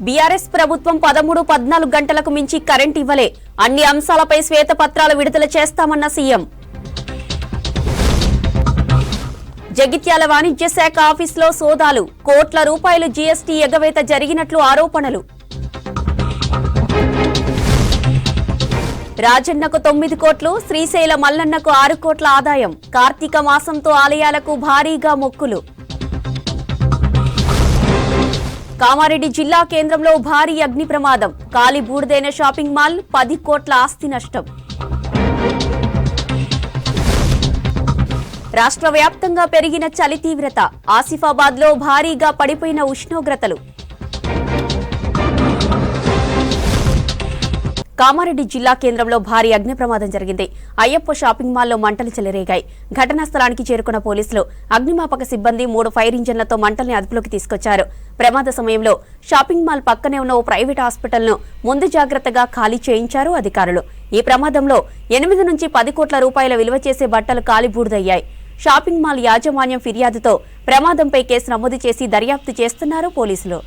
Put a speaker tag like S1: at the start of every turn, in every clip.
S1: BRS ప్రభుత్వం 13-14 గంటలకు మించి కరెంట్ ఇవ్వలే. అన్ని అంశాలపై శ్వేతపత్రాలు విడుదల చేస్తామన్న సీఎం. జగిత్యాల వాణిజ్య శాఖ ఆఫీసులో సోదాలు. కోట్ల రూపాయలు జీఎస్టీ ఎగవేత జరిగినట్లు ఆరోపణలు. రాజన్నకు 9 కోట్లు, శ్రీశైల మల్లన్నకు 6 కోట్ల ఆదాయం. కార్తీక మాసంతో ఆలయాలకు భారీగా మొక్కులు. కామారెడ్డి జిల్లా కేంద్రంలో భారీ అగ్ని ప్రమాదం. కాలి బూడిదైన షాపింగ్ మాల్, 10 కోట్ల ఆస్తి నష్టం. రాష్ట్ర వ్యాప్తంగా పెరిగిన చలి తీవ్రత. ఆసిఫాబాద్ లో భారీగా పడిపోయిన ఉష్ణోగ్రతలు. కామారెడ్డి జిల్లా కేంద్రంలో భారీ అగ్ని ప్రమాదం జరిగింది. అయ్యప్ప షాపింగ్ మాల్లో మంటలు చెలరేగాయి. ఘటనా స్థలానికి చేరుకున్న పోలీసులు, అగ్నిమాపక సిబ్బంది 3 ఫైర్ ఇంజన్లతో మంటల్ని అదుపులోకి తీసుకొచ్చారు. ప్రమాద సమయంలో షాపింగ్ మాల్ పక్కనే ఉన్న ఓ ప్రైవేట్ హాస్పిటల్ను ముందు జాగ్రత్తగా ఖాళీ చేయించారు అధికారులు. ఈ ప్రమాదంలో 8 నుంచి 10 కోట్ల రూపాయల విలువ చేసే బట్టలు కాలిబూడిదయ్యాయి. షాపింగ్ మాల్ యాజమాన్యం ఫిర్యాదుతో ప్రమాదంపై కేసు నమోదు చేసి దర్యాప్తు చేస్తున్నారు పోలీసులు.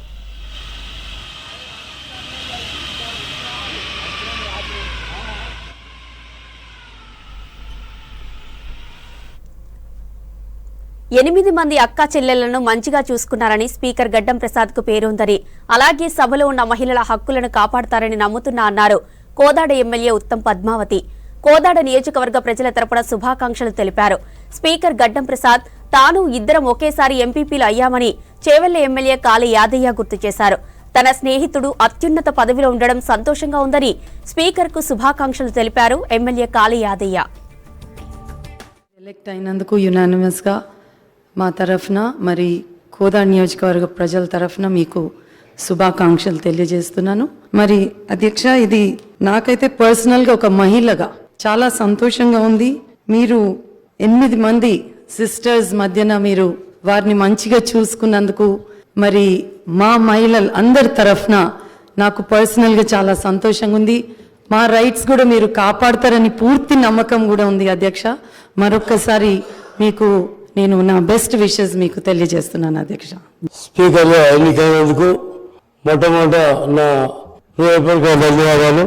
S1: ఎనిమిది మంది అక్కా చెల్లెళ్లను మంచిగా చూసుకున్నారని స్పీకర్ గడ్డం ప్రసాద్ కు పేరుందని, అలాగే సభలో ఉన్న మహిళల హక్కులను కాపాడతారని నమ్ముతున్నా అన్నారు కోదాడ ఎమ్మెల్యే ఉత్తమ్ పద్మావతి. కోదాడ నియోజకవర్గ ప్రజల తరపున శుభాకాంక్షలు తెలిపారు. స్పీకర్ గడ్డం ప్రసాద్ తాను ఇద్దరం ఒకేసారి ఎంపీపీలు అయ్యామని చేవెళ్ల ఎమ్మెల్యే కాళీ యాదయ్య గుర్తు చేశారు. తన స్నేహితుడు అత్యున్నత పదవిలో ఉండడం సంతోషంగా ఉందని స్పీకర్ కు శుభాకాంక్షలు తెలిపారు ఎమ్మెల్యే కాళీ యాదయ్య.
S2: ఎలెక్ట్ అయినందుకు యునానిమస్గా మా తరఫున మరి కోదాడ నియోజకవర్గ ప్రజల తరఫున మీకు శుభాకాంక్షలు తెలియజేస్తున్నాను. మరి అధ్యక్ష, ఇది నాకైతే పర్సనల్గా ఒక మహిళగా చాలా సంతోషంగా ఉంది. మీరు 8 మంది సిస్టర్స్ మధ్యన మీరు వారిని మంచిగా చూసుకున్నందుకు మరి మా మహిళలు అందరి తరఫున నాకు పర్సనల్గా చాలా సంతోషంగా ఉంది. మా రైట్స్ కూడా మీరు కాపాడతారని పూర్తి నమ్మకం కూడా ఉంది అధ్యక్ష. మరొక్కసారి మీకు నేను నా బెస్ట్ విషెస్ మీకు తెలియజేస్తున్నాను అధ్యక్ష.
S3: స్పీకర్గా ఎన్నికైనందుకు మొట్టమొదట నా హృదయపూర్వక ధన్యవాదాలు.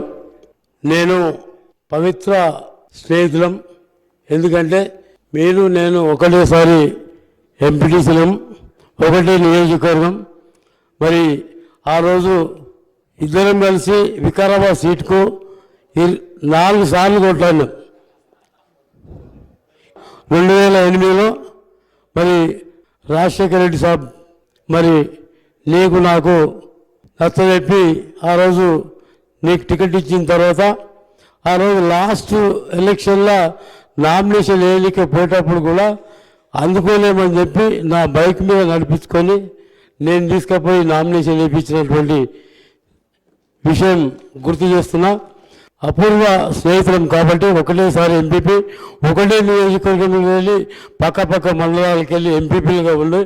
S3: నేను పవిత్ర స్నేహితులం. ఎందుకంటే మీరు నేను ఒకటేసారి ఎంపీటీసీలం, ఒకటే నియోజకవర్గం. మరి ఆ రోజు ఇద్దరం కలిసి వికారాబాద్ సీటుకు 4 సార్లు కొట్టాను. 2008లో మరి రాజశేఖర రెడ్డి సాబ్ మరి నీకు నాకు నచ్చజెప్పి ఆ రోజు నీకు టికెట్ ఇచ్చిన తర్వాత ఆ రోజు లాస్ట్ ఎలక్షన్లో నామినేషన్ వేయలేకపోయేటప్పుడు కూడా అందుకోలేమని చెప్పి నా బైక్ మీద నడిపించుకొని నేను తీసుకుపోయి నామినేషన్ వేయించినటువంటి విషయం గుర్తు చేస్తున్నా. అపూర్వ స్నేహితులం కాబట్టి ఒకటేసారి ఎంపీపీ, ఒకటే నియోజకవర్గంలో వెళ్ళి పక్క మండలాలకు వెళ్ళి ఎంపీపీలుగా ఉండి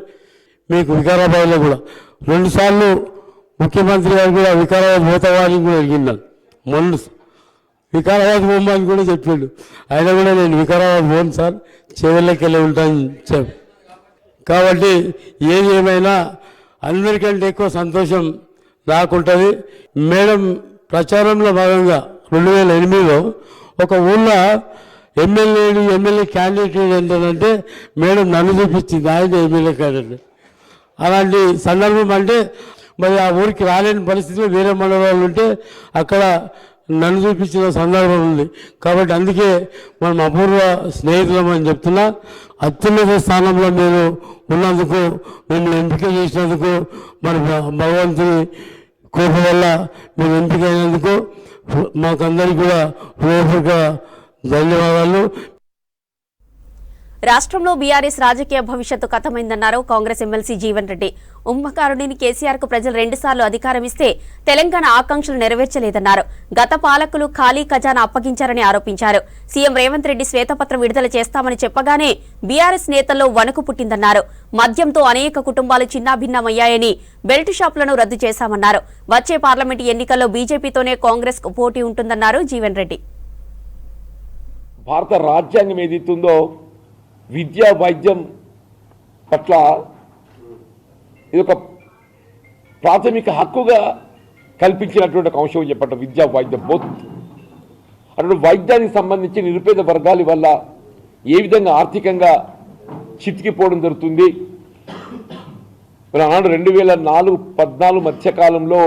S3: మీకు వికారాబాద్లో కూడా 2 సార్లు ముఖ్యమంత్రి గారు కూడా వికారాబాద్ పోతావాలని కూడా అడిగినాను. మొన్న వికారాబాద్ పోమని కూడా చెప్పాడు. అయినా కూడా నేను వికారాబాద్ పోను సార్, చెవెళ్ళకి వెళ్ళి ఉంటాను చెప్పి. కాబట్టి ఏది ఏమైనా అందరికంటే ఎక్కువ సంతోషం నాకుంటుంది. మేడం ప్రచారంలో భాగంగా 2008లో ఒక ఊళ్ళో ఎమ్మెల్యే క్యాండిడేట్ ఏంటంటే మేడం నన్ను చూపించింది, ఆయన ఎమ్మెల్యే క్యాండిడేట్. అలాంటి సందర్భం అంటే మరి ఆ ఊరికి రాలేని పరిస్థితిలో వేరే మండలాలు ఉంటే అక్కడ నన్ను చూపించిన సందర్భం ఉంది. కాబట్టి అందుకే మనం అపూర్వ స్నేహితులం అని చెప్తున్నా. అత్యున్నత స్థానంలో మీరు ఉన్నందుకు, మిమ్మల్ని ఎంపిక చేసినందుకు, మరి భగవంతుని కృప వల్ల మీరు ఎంపిక అయినందుకు మాకందరికీ కూడా హృదయపూర్వక ధన్యవాదాలు.
S1: రాష్ట్రంలో బీఆర్ఎస్ రాజకీయ భవిష్యత్తు కథమైందన్నారు కాంగ్రెస్ ఎమ్మెల్సీ జీవన్ రెడ్డి. కుంభకారుడిని కేసీఆర్ కు ప్రజలు 2 సార్లు అధికారం ఇస్తే తెలంగాణ ఆకాంక్షలు నెరవేర్చలేదన్నారు. గత పాలకులు ఖాళీ ఖజానా అప్పగించారని ఆరోపించారు. సీఎం రేవంత్ రెడ్డి శ్వేతపత్రం విడుదల చేస్తామని చెప్పగానే బీఆర్ఎస్ నేతల్లో వణుకు పుట్టిందన్నారు. మద్యంతో అనేక కుటుంబాలు చిన్నాభిన్నమయ్యాయని, బెల్ట్ షాపులను రద్దు చేశామన్నారు. వచ్చే పార్లమెంటు ఎన్నికల్లో బీజేపీతోనే కాంగ్రెస్ కు పోటీ ఉంటుందన్నారు జీవన్ రెడ్డి.
S4: భారత రాజ్యాంగం ఏదైతుందో విద్యా వైద్యం పట్ల ఇది ఒక ప్రాథమిక హక్కుగా కల్పించినటువంటి ఒక అంశం చెప్పండి, విద్యా వైద్యం బోత్. అటువంటి వైద్యానికి సంబంధించి నిరుపేద వర్గాల వల్ల ఏ విధంగా ఆర్థికంగా చితికిపోవడం జరుగుతుంది. ఆనాడు 2004-14 మధ్యకాలంలో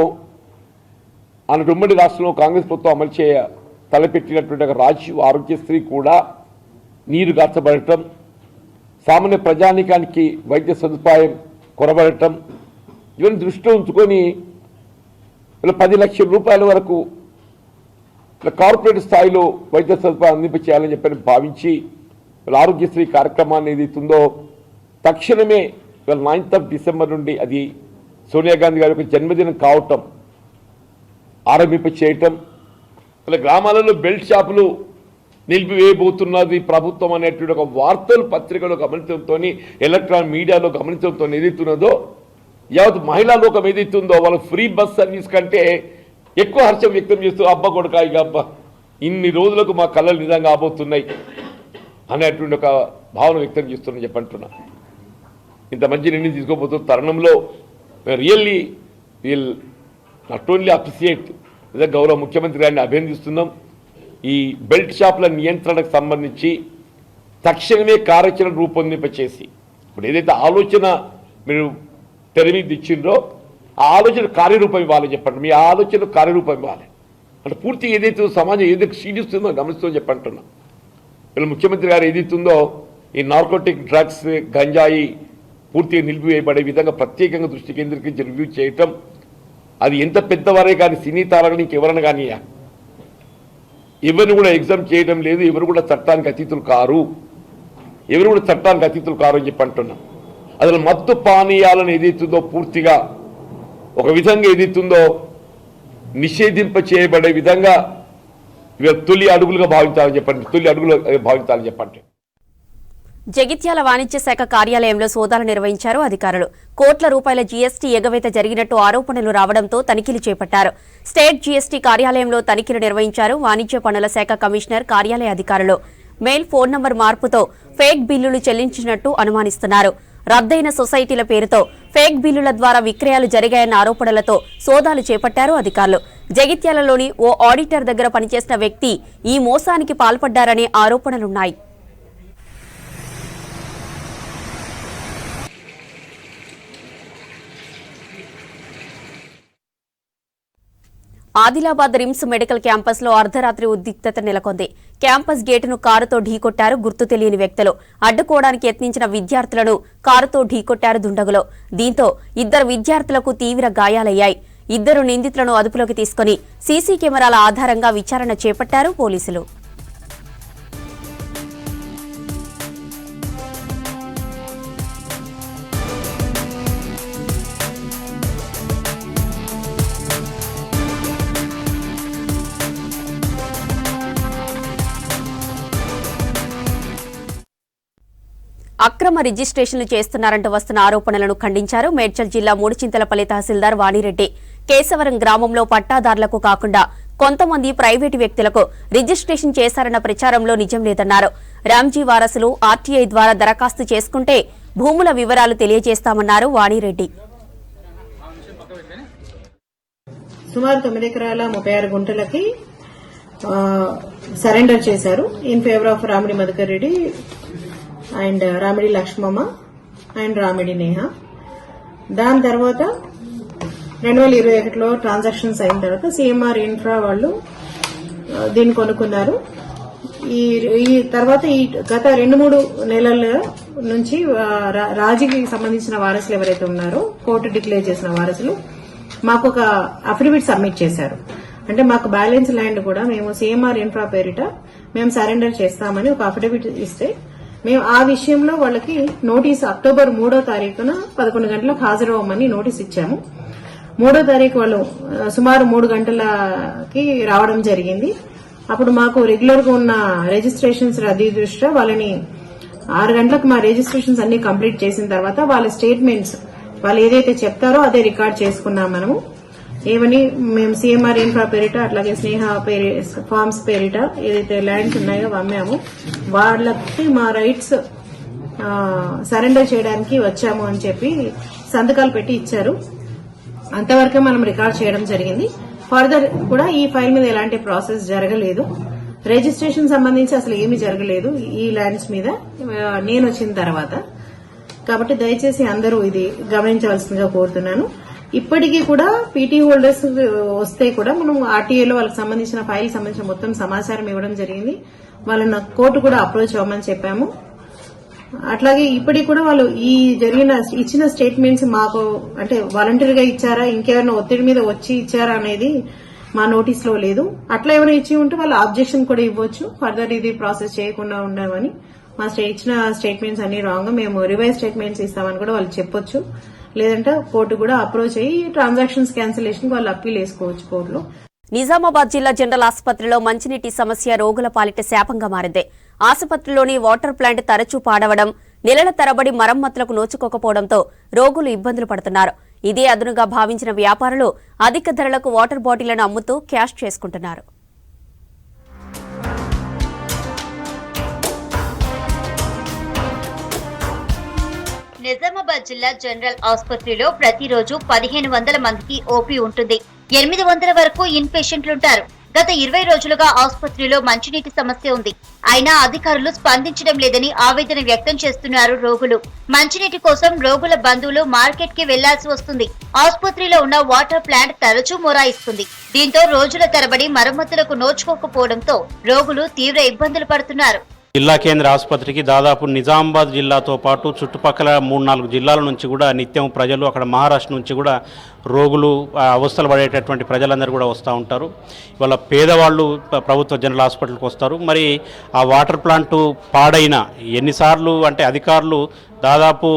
S4: ఆనాటి ఉమ్మడి రాష్ట్రంలో కాంగ్రెస్ ప్రభుత్వం అమలు చేయ తలపెట్టినటువంటి ఒక రాజీవ్ ఆరోగ్యశ్రీ కూడా నీరు గార్చబడటం, సామాన్య ప్రజానీకానికి వైద్య సదుపాయం కొరబడటం, ఇవన్నీ దృష్టిలో ఉంచుకొని 10 లక్షల రూపాయల వరకు కార్పొరేట్ స్థాయిలో వైద్య సదుపాయం అందింపచేయాలని చెప్పని భావించి ఆరోగ్యశ్రీ కార్యక్రమాన్ని ఏదైతుందో తక్షణమే 9th డిసెంబర్ నుండి అది సోనియా గాంధీ గారి యొక్క జన్మదినం కావటం ఆరంభింప చేయటం, గ్రామాలలో బెల్ట్ షాపులు నిలిపివేయబోతున్నది ప్రభుత్వం అనేటువంటి ఒక వార్తలు పత్రికలో గమనించడంతో, ఎలక్ట్రానిక్ మీడియాలో గమనించడంతో ఏదైతున్నదో యావత్ మహిళా లోకం ఏదైతుందో వాళ్ళ ఫ్రీ బస్ సర్వీస్ కంటే ఎక్కువ హర్షం వ్యక్తం చేస్తూ అబ్బా కొడుకా ఇక అబ్బా ఇన్ని రోజులకు మా కళ్ళలు నిజంగా కాబోతున్నాయి అనేటువంటి ఒక భావన వ్యక్తం చేస్తున్నా చెప్పంటున్నా. ఇంత మంచి నిర్ణయం తీసుకోబోతున్న తరుణంలో really will not only appreciate గౌరవ ముఖ్యమంత్రి గారిని అభినందిస్తున్నాం. ఈ బెల్ట్ షాపుల నియంత్రణకు సంబంధించి తక్షణమే కార్యాచరణ రూపొందింపచేసి ఇప్పుడు ఏదైతే ఆలోచన మీరు తెర మీద ఇచ్చిండ్రో ఆ ఆలోచన కార్యరూపం ఇవ్వాలి చెప్పండి. మీ ఆలోచన కార్యరూపం ఇవ్వాలి అంటే పూర్తిగా ఏదైతే సమాజం ఏదైతే క్షీణిస్తుందో గమనిస్తుందో చెప్పంటున్నా. వీళ్ళు ముఖ్యమంత్రి గారు ఏదైతుందో ఈ నార్కోటిక్ డ్రగ్స్ గంజాయి పూర్తిగా నిలిపివేయబడే విధంగా ప్రత్యేకంగా దృష్టి కేంద్రీకరించి రివ్యూ చేయటం, అది ఎంత పెద్దవారే కానీ సినీ తారని ఇంకెవరైనా కానీ ఎవరిని కూడా ఎగ్జామ్ చేయడం లేదు. ఎవరు కూడా చట్టానికి అతీతులు కారు, ఎవరు కూడా చట్టానికి అతీతులు కారు అని చెప్పి అంటున్నాం. అసలు మత్తు పానీయాలను ఏదైతుందో పూర్తిగా ఒక విధంగా ఏదైతుందో నిషేధింప చేయబడే విధంగా తొలి అడుగులుగా భావించాలని చెప్పండి, తొలి అడుగులు భావించాలని చెప్పండి.
S1: జగిత్యాల వాణిజ్య శాఖ కార్యాలయంలో సోదాలు నిర్వహించారు అధికారులు. కోట్ల రూపాయల జీఎస్టీ ఎగవేత జరిగినట్టు ఆరోపణలు రావడంతో తనిఖీలు చేపట్టారు. స్టేట్ జీఎస్టీ కార్యాలయంలో తనిఖీలు నిర్వహించారు వాణిజ్య పన్నుల శాఖ కమిషనర్ కార్యాలయ అధికారులు. మెయిల్ ఫోన్ నంబర్ మార్పుతో ఫేక్ బిల్లులు చెల్లించినట్టు అనుమానిస్తున్నారు. రద్దయిన సొసైటీల పేరుతో ఫేక్ బిల్లుల ద్వారా విక్రయాలు జరిగాయన్న ఆరోపణలతో సోదాలు చేపట్టారు అధికారులు. జగిత్యాలలోని ఓ ఆడిటర్ దగ్గర పనిచేసిన వ్యక్తి ఈ మోసానికి పాల్పడ్డారనే ఆరోపణలున్నాయి. ఆదిలాబాద్ రిమ్స్ మెడికల్ క్యాంపస్ లో అర్ధరాత్రి ఉద్రిక్తత నెలకొంది. క్యాంపస్ గేటును కారుతో ఢీకొట్టారు గుర్తు తెలియని వ్యక్తులు. అడ్డుకోవడానికి యత్నించిన విద్యార్థులను కారుతో ఢీకొట్టారు దుండగులు. దీంతో 2 విద్యార్థులకు తీవ్ర గాయాలయ్యాయి. 2 నిందితులను అదుపులోకి తీసుకుని సీసీ కెమెరాల ఆధారంగా విచారణ చేపట్టారు పోలీసులు. అక్రమ రిజిస్ట్రేషన్లు చేస్తున్నారంటూ వస్తున్న ఆరోపణలను ఖండించారు మేడ్చల్ జిల్లా మూడుచింతలపల్లి తహసీల్దార్ వాణిరెడ్డి. కేశవరం గ్రామంలో పట్టాదారులకు కాకుండా కొంతమంది ప్రైవేటు వ్యక్తులకు రిజిస్ట్రేషన్ చేశారన్న ప్రచారంలో నిజం లేదన్నారు. రామ్జీ వారసులు ఆర్టీఐ ద్వారా దరఖాస్తు చేసుకుంటే భూముల వివరాలు తెలియజేస్తామన్నారు వాణిరెడ్డి.
S5: సుమారు 9 ఎకరాల 36 గుంటలకి సరెండర్ చేశారు in favour of Ramidi Madhukar Reddy and Ramidi Lakshmamma and Ramidi Neha. దాని తర్వాత 2021లో ట్రాన్సాక్షన్స్ అయిన తర్వాత సిఎంఆర్ ఇన్ఫ్రా వాళ్ళు దీన్ని కొనుక్కున్నారు. ఈ తర్వాత ఈ గత 2-3 నెలల నుంచి రాజీకి సంబంధించిన వారసులు ఎవరైతే ఉన్నారో కోర్టు డిక్లేర్ చేసిన వారసులు మాకు ఒక అఫిడవిట్ సబ్మిట్ చేశారు. అంటే మాకు బ్యాలెన్స్ ల్యాండ్ కూడా మేము సిఎంఆర్ ఇన్ఫ్రా పేరిట మేము సరెండర్ చేస్తామని ఒక అఫిడవిట్ ఇస్తే మేము ఆ విషయంలో వాళ్ళకి నోటీస్ అక్టోబర్ 3వ తారీఖున 11 గంటలకు హాజరవ్వమని నోటీస్ ఇచ్చాము. 3వ తారీఖు వాళ్ళు సుమారు 3 గంటలకి రావడం జరిగింది. అప్పుడు మాకు రెగ్యులర్ గా ఉన్న రిజిస్ట్రేషన్స్ రద్దీ దృష్ట్యా వాళ్ళని 6 గంటలకు మా రిజిస్ట్రేషన్స్ అన్ని కంప్లీట్ చేసిన తర్వాత వాళ్ళ స్టేట్మెంట్స్ వాళ్ళు ఏదైతే చెప్తారో అదే రికార్డ్ చేసుకున్నాం. మనము ఏమని మేము సిఎంఆర్ ఇన్ఫ్రా పేరిట అట్లాగే స్నేహ ఫార్మ్స్ పేరిట ఏదైతే ల్యాండ్స్ ఉన్నాయో అమ్మాము, వాళ్ళకి మా రైట్స్ సరెండర్ చేయడానికి వచ్చాము అని చెప్పి సంతకాలు పెట్టి ఇచ్చారు. అంతవరకే మనం రికార్డ్ చేయడం జరిగింది. ఫర్దర్ కూడా ఈ ఫైల్ మీద ఎలాంటి ప్రాసెస్ జరగలేదు. రిజిస్ట్రేషన్ సంబంధించి అసలు ఏమీ జరగలేదు ఈ ల్యాండ్స్ మీద నేను వచ్చిన తర్వాత. కాబట్టి దయచేసి అందరూ ఇది గమనించవలసిందిగా కోరుతున్నాను. ఇప్పటికీ కూడా పీటీ హోల్డర్స్ వస్తే కూడా మనం ఆర్టీఏలో వాళ్ళకి సంబంధించిన ఫైల్ సంబంధించిన మొత్తం సమాచారం ఇవ్వడం జరిగింది. వాళ్ళని కోర్టు కూడా అప్రోచ్ అవ్వమని చెప్పాము. అట్లాగే ఇప్పటికి కూడా వాళ్ళు ఈ ఇచ్చిన స్టేట్మెంట్స్ మాకు అంటే వాలంటీర్గా ఇచ్చారా, ఇంకెవరైనా ఒత్తిడి మీద వచ్చి ఇచ్చారా అనేది మా నోటీస్ లో లేదు. అట్లా ఎవరైనా ఇచ్చి ఉంటే వాళ్ళు ఆబ్జెక్షన్ కూడా ఇవ్వచ్చు. ఫర్దర్ ఇది ప్రాసెస్ చేయకుండా ఉండమని. మా ఇచ్చిన స్టేట్మెంట్స్ అన్ని రాంగ్, మేము రివైజ్ స్టేట్మెంట్స్ ఇస్తామని కూడా వాళ్ళు చెప్పొచ్చు. లేదంటే కోర్టు కూడా అప్రోచ్ అయ్యి ట్రాన్సాక్షన్స్ క్యాన్సిలేషన్ వాళ్ళు అప్పీల్ వేసుకోవచ్చు కోర్టులో.
S1: నిజామాబాద్ జిల్లా జనరల్ ఆసుపత్రిలో మంచినీటి సమస్య రోగుల పాలిట శాపంగా మారింది. ఆసుపత్రిలోని వాటర్ ప్లాంట్ తరచూ పాడవడం, నెలల తరబడి మరమ్మతులకు నోచుకోకపోవడంతో రోగులు ఇబ్బందులు పడుతున్నారు. ఇదే అదునుగా భావించిన వ్యాపారులు అధిక ధరలకు వాటర్ బాటిళ్లను అమ్ముతూ క్యాష్ చేసుకుంటున్నారు.
S6: నిజామాబాద్ జిల్లా జనరల్ ఆసుపత్రిలో ప్రతిరోజు 1500 మందికి ఓపీ ఉంటుంది. 800 వరకు ఇన్ పేషెంట్లుంటారు. గత 20 రోజులుగా ఆసుపత్రిలో మంచినీటి సమస్య ఉంది. అయినా అధికారులు స్పందించడం లేదని ఆవేదన వ్యక్తం చేస్తున్నారు రోగులు. మంచినీటి కోసం రోగుల బంధువులు మార్కెట్ కి వెళ్లాల్సి వస్తుంది. ఆసుపత్రిలో ఉన్న వాటర్ ప్లాంట్ తరచూ మొరాయిస్తుంది. దీంతో రోజుల తరబడి మరమ్మతులకు నోచుకోకపోవడంతో రోగులు తీవ్ర ఇబ్బందులు పడుతున్నారు.
S7: జిల్లా కేంద్ర ఆసుపత్రికి దాదాపు నిజామాబాద్ జిల్లాతో పాటు చుట్టుపక్కల 3-4 జిల్లాల నుంచి కూడా నిత్యం ప్రజలు, అక్కడ మహారాష్ట్ర నుంచి కూడా రోగులు, అవస్థలు పడేటటువంటి ప్రజలందరూ కూడా వస్తూ ఉంటారు. ఇవాళ పేదవాళ్ళు ప్రభుత్వ జనరల్ హాస్పిటల్కి వస్తారు. మరి ఆ వాటర్ ప్లాంటు పాడైన ఎన్నిసార్లు అంటే అధికారులు దాదాపు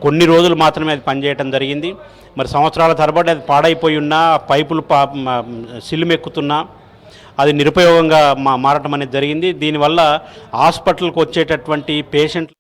S7: కొన్ని రోజులు మాత్రమే అది పనిచేయడం జరిగింది. మరి సంవత్సరాల తరబడి అది పాడైపోయి ఉన్నా, పైపులు సిల్లుమెక్కుతున్నా అది నిరుపయోగంగా మారటం అనేది జరిగింది. దీనివల్ల హాస్పిటల్కి వచ్చేటటువంటి పేషెంట్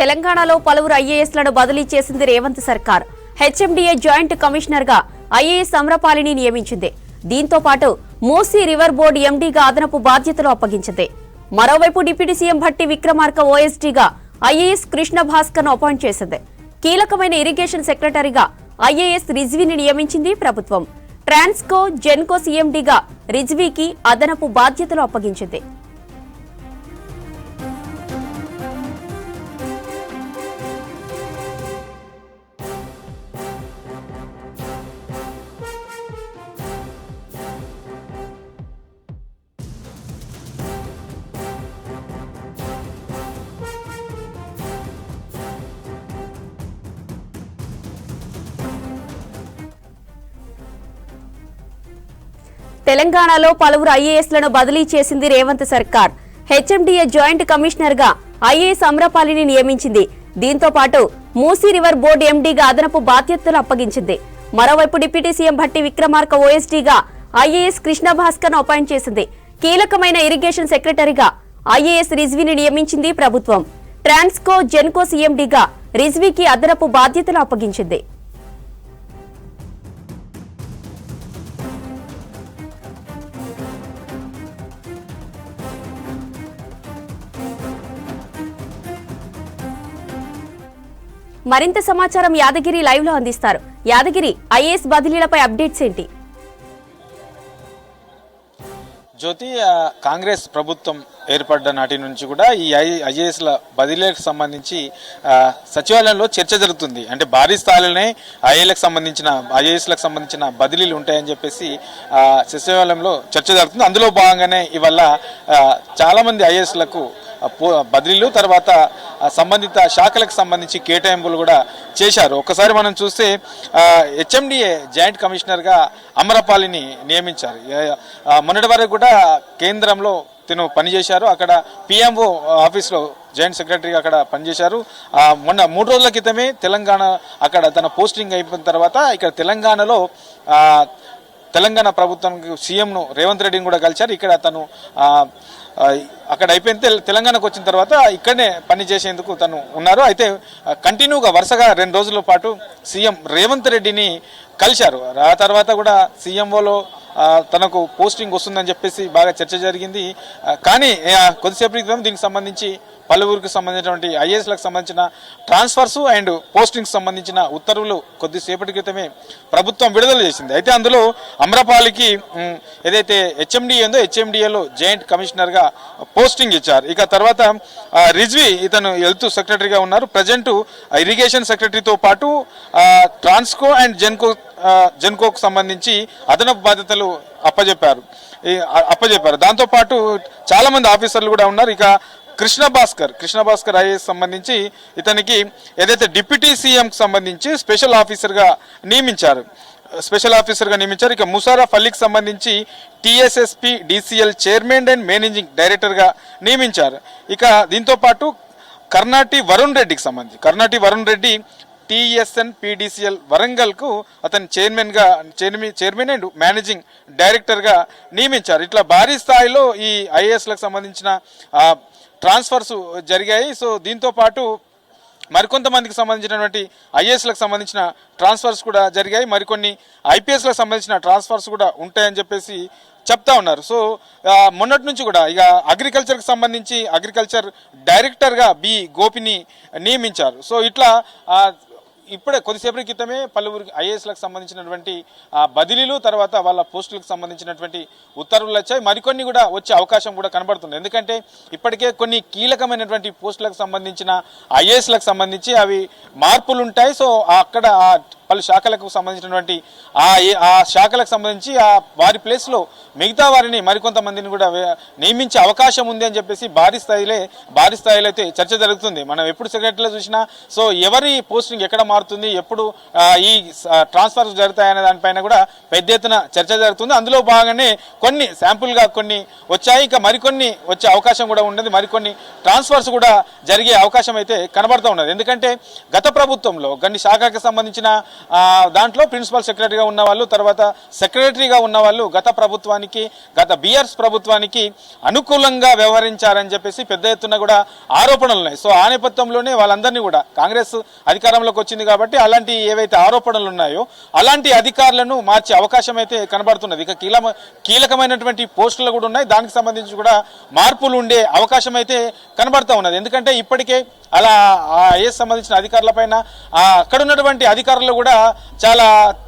S1: తెలంగాణలో పలువురు ఐఏఎస్లను బదిలీ చేసింది రేవంత్ సర్కార్. హెచ్ఎండిఏ జాయింట్ కమిషనర్ గా ఐఏఎస్ అమ్రపాలిని నియమించింది. దీంతో పాటు మూసీ రివర్ బోర్డు ఎండీగా అదనపు బాధ్యతలు అప్పగించింది. మరోవైపు డిప్యూటీ సీఎం భట్టి విక్రమార్క ఓఎస్డీగా ఐఏఎస్ కృష్ణ భాస్కర్ ను అపాయింట్ చేసింది. కీలకమైన ఇరిగేషన్ సెక్రటరీగా ఐఏఎస్ రిజ్వీని నియమించింది ప్రభుత్వం. ట్రాన్స్కో, జెన్కో సీఎండీగా రిజ్వీకి అదనపు బాధ్యతలు అప్పగించింది. తెలంగాణలో పలువురు ఐఏఎస్లను బదిలీ చేసింది రేవంత్ సర్కార్. హెచ్ఎండిఏ జాయింట్ కమిషనర్ గా ఐఏఎస్ అమ్రపాలిని నియమించింది. దీంతో పాటు మూసీ రివర్ బోర్డు ఎండీగా అదనపు బాధ్యతలు అప్పగించింది. మరోవైపు డిప్యూటీ సీఎం భట్టి విక్రమార్క ఓఎస్డీగా ఐఏఎస్ కృష్ణ భాస్కర్ ను అపాయింట్ చేసింది. కీలకమైన ఇరిగేషన్ సెక్రటరీగా ఐఏఎస్ రిజ్వీని నియమించింది ప్రభుత్వం. ట్రాన్స్కో, జెన్కో సీఎండీగా రిజ్వీకి అదనపు బాధ్యతలు అప్పగించింది. మరింత సమాచారం యాదగిరి లైవ్ లో అందిస్తారు. యాదగిరి, ఐఏఎస్ బదిలీలపై అప్డేట్స్ ఏంటి?
S8: జ్యోతి, కాంగ్రెస్ ప్రభుత్వం ఏర్పడ్డ నాటి నుంచి కూడా ఈ ఐఏఎస్ల బదిలీలకు సంబంధించి సచివాలయంలో చర్చ జరుగుతుంది. అంటే భారీ స్థాయిలోనే ఐఏఎస్లకు సంబంధించిన బదిలీలు ఉంటాయని చెప్పేసి సచివాలయంలో చర్చ జరుగుతుంది. అందులో భాగంగానే ఇవాళ చాలామంది ఐఏఎస్లకు బదిలీలు, తర్వాత సంబంధిత శాఖలకు సంబంధించి కేటాయింపులు కూడా చేశారు. ఒకసారి మనం చూస్తే హెచ్ఎండిఏ జాయింట్ కమిషనర్గా అమరపాలిని నియమించారు. మొన్నటి వరకు కూడా కేంద్రంలో తిను పనిచేశారు. అక్కడ పిఎంఓ ఆఫీస్లో జాయింట్ సెక్రటరీగా అక్కడ పనిచేశారు. మొన్న 3 రోజుల క్రితమే తెలంగాణ అక్కడ తన పోస్టింగ్ అయిపోయిన తర్వాత ఇక్కడ తెలంగాణలో తెలంగాణ ప్రభుత్వానికి సీఎంను రేవంత్ రెడ్డిని కూడా కలిశారు. ఇక్కడ తను అక్కడ అయిపోయింది. తెలంగాణకు వచ్చిన తర్వాత ఇక్కడనే పని చేసేందుకు తను ఉన్నారు. అయితే కంటిన్యూగా వరుసగా 2 రోజుల పాటు సీఎం రేవంత్ రెడ్డిని కలిశారు. ఆ తర్వాత కూడా సీఎంఓలో తనకు పోస్టింగ్ వస్తుందని చెప్పేసి బాగా చర్చ జరిగింది. కానీ కొద్దిసేపటి క్రితం దీనికి సంబంధించి పలువురికి సంబంధించినటువంటి ఐఏఎస్లకు సంబంధించిన ట్రాన్స్ఫర్స్ అండ్ పోస్టింగ్స్ సంబంధించిన ఉత్తర్వులు కొద్దిసేపటి క్రితమే ప్రభుత్వం విడుదల చేసింది. అయితే అందులో అమ్రపాలికి ఏదైతే హెచ్ఎండిఏ ఉందో హెచ్ఎండిఏలో జాయింట్ కమిషనర్గా పోస్టింగ్ ఇచ్చారు. ఇక తర్వాత రిజ్వీ ఇతను హెల్త్ సెక్రటరీగా ఉన్నారు. ప్రజెంట్ ఇరిగేషన్ సెక్రటరీతో పాటు ట్రాన్స్కో అండ్ జెన్కోకు సంబంధించి అదనపు బాధ్యతలు అప్పజెప్పారు. దాంతోపాటు చాలా మంది ఆఫీసర్లు కూడా ఉన్నారు. ఇక కృష్ణ భాస్కర్ ఐఏఎస్ సంబంధించి ఇతనికి ఏదైతే డిప్యూటీ సీఎంకి సంబంధించి స్పెషల్ ఆఫీసర్గా నియమించారు. ఇక ముషారఫ్ అలీకి సంబంధించి TSSP DCL chairman and managing డైరెక్టర్గా నియమించారు. ఇక దీంతో పాటు కర్ణాటి వరుణ్ రెడ్డి టీఎస్ఎన్ పీడీసీఎల్ వరంగల్కు అతని చైర్మన్ అండ్ మేనేజింగ్ డైరెక్టర్గా నియమించారు. ఇట్లా భారీ స్థాయిలో ఈ ఐఏఎస్లకు సంబంధించిన ట్రాన్స్ఫర్స్ జరిగాయి. సో దీంతో పాటు మరికొంతమందికి సంబంధించినటువంటి ఐఏఎస్లకు సంబంధించిన ట్రాన్స్ఫర్స్ కూడా జరిగాయి. మరికొన్ని ఐపీఎస్లకు సంబంధించిన ట్రాన్స్ఫర్స్ కూడా ఉంటాయని చెప్పేసి చెప్తా ఉన్నారు. సో మొన్నటి నుంచి కూడా ఇక అగ్రికల్చర్కి సంబంధించి అగ్రికల్చర్ డైరెక్టర్గా బి గోపిని నియమించారు. సో ఇట్లా ఇప్పుడే కొద్దిసేపటి క్రితమే పలువురు ఐఏఎస్లకు సంబంధించినటువంటి బదిలీలు తర్వాత వాళ్ళ పోస్టులకు సంబంధించినటువంటి ఉత్తర్వులు వచ్చాయి. మరికొన్ని కూడా వచ్చే అవకాశం కూడా కనబడుతుంది. ఎందుకంటే ఇప్పటికే కొన్ని కీలకమైనటువంటి పోస్టులకు సంబంధించిన ఐఏఎస్లకు సంబంధించి అవి మార్పులు ఉంటాయి. సో అక్కడ పలు శాఖలకు సంబంధించినటువంటి ఆ శాఖలకు సంబంధించి వారి ప్లేస్లో మిగతా వారిని మరికొంతమందిని కూడా నియమించే అవకాశం ఉంది అని చెప్పేసి భారీ స్థాయిలో అయితే చర్చ జరుగుతుంది. మనం ఎప్పుడు సెక్రటరీలో చూసినా సో ఎవరి పోస్టింగ్ ఎక్కడ మారుతుంది, ఎప్పుడు ఈ ట్రాన్స్ఫర్స్ జరుగుతాయనే దానిపైన కూడా పెద్ద ఎత్తున చర్చ జరుగుతుంది. అందులో భాగంగానే కొన్ని శాంపుల్గా కొన్ని వచ్చాయి. ఇంకా మరికొన్ని వచ్చే అవకాశం కూడా ఉన్నది. మరికొన్ని ట్రాన్స్ఫర్స్ కూడా జరిగే అవకాశం అయితే కనబడుతూ ఉన్నది. ఎందుకంటే గత ప్రభుత్వంలో కొన్ని శాఖకు సంబంధించిన దాంట్లో ప్రిన్సిపల్ సెక్రటరీగా ఉన్న వాళ్ళు తర్వాత సెక్రటరీగా ఉన్న వాళ్ళు గత బీఆర్ఎస్ ప్రభుత్వానికి అనుకూలంగా వ్యవహరించారని చెప్పేసి పెద్ద ఎత్తున కూడా ఆరోపణలు ఉన్నాయి. సో ఆ నేపథ్యంలోనే వాళ్ళందరినీ కూడా కాంగ్రెస్ అధికారంలోకి వచ్చింది కాబట్టి అలాంటి ఏవైతే ఆరోపణలు ఉన్నాయో అలాంటి అధికారులను మార్చే అవకాశం అయితే కనబడుతున్నది. ఇక కీలకమైనటువంటి పోస్టులు కూడా ఉన్నాయి. దానికి సంబంధించి కూడా మార్పులు ఉండే అవకాశం అయితే కనబడుతూ ఉన్నది. ఎందుకంటే ఇప్పటికే అలా ఐఏఎస్ సంబంధించిన అధికారుల పైన అక్కడ ఉన్నటువంటి అధికారులు కూడా చాలా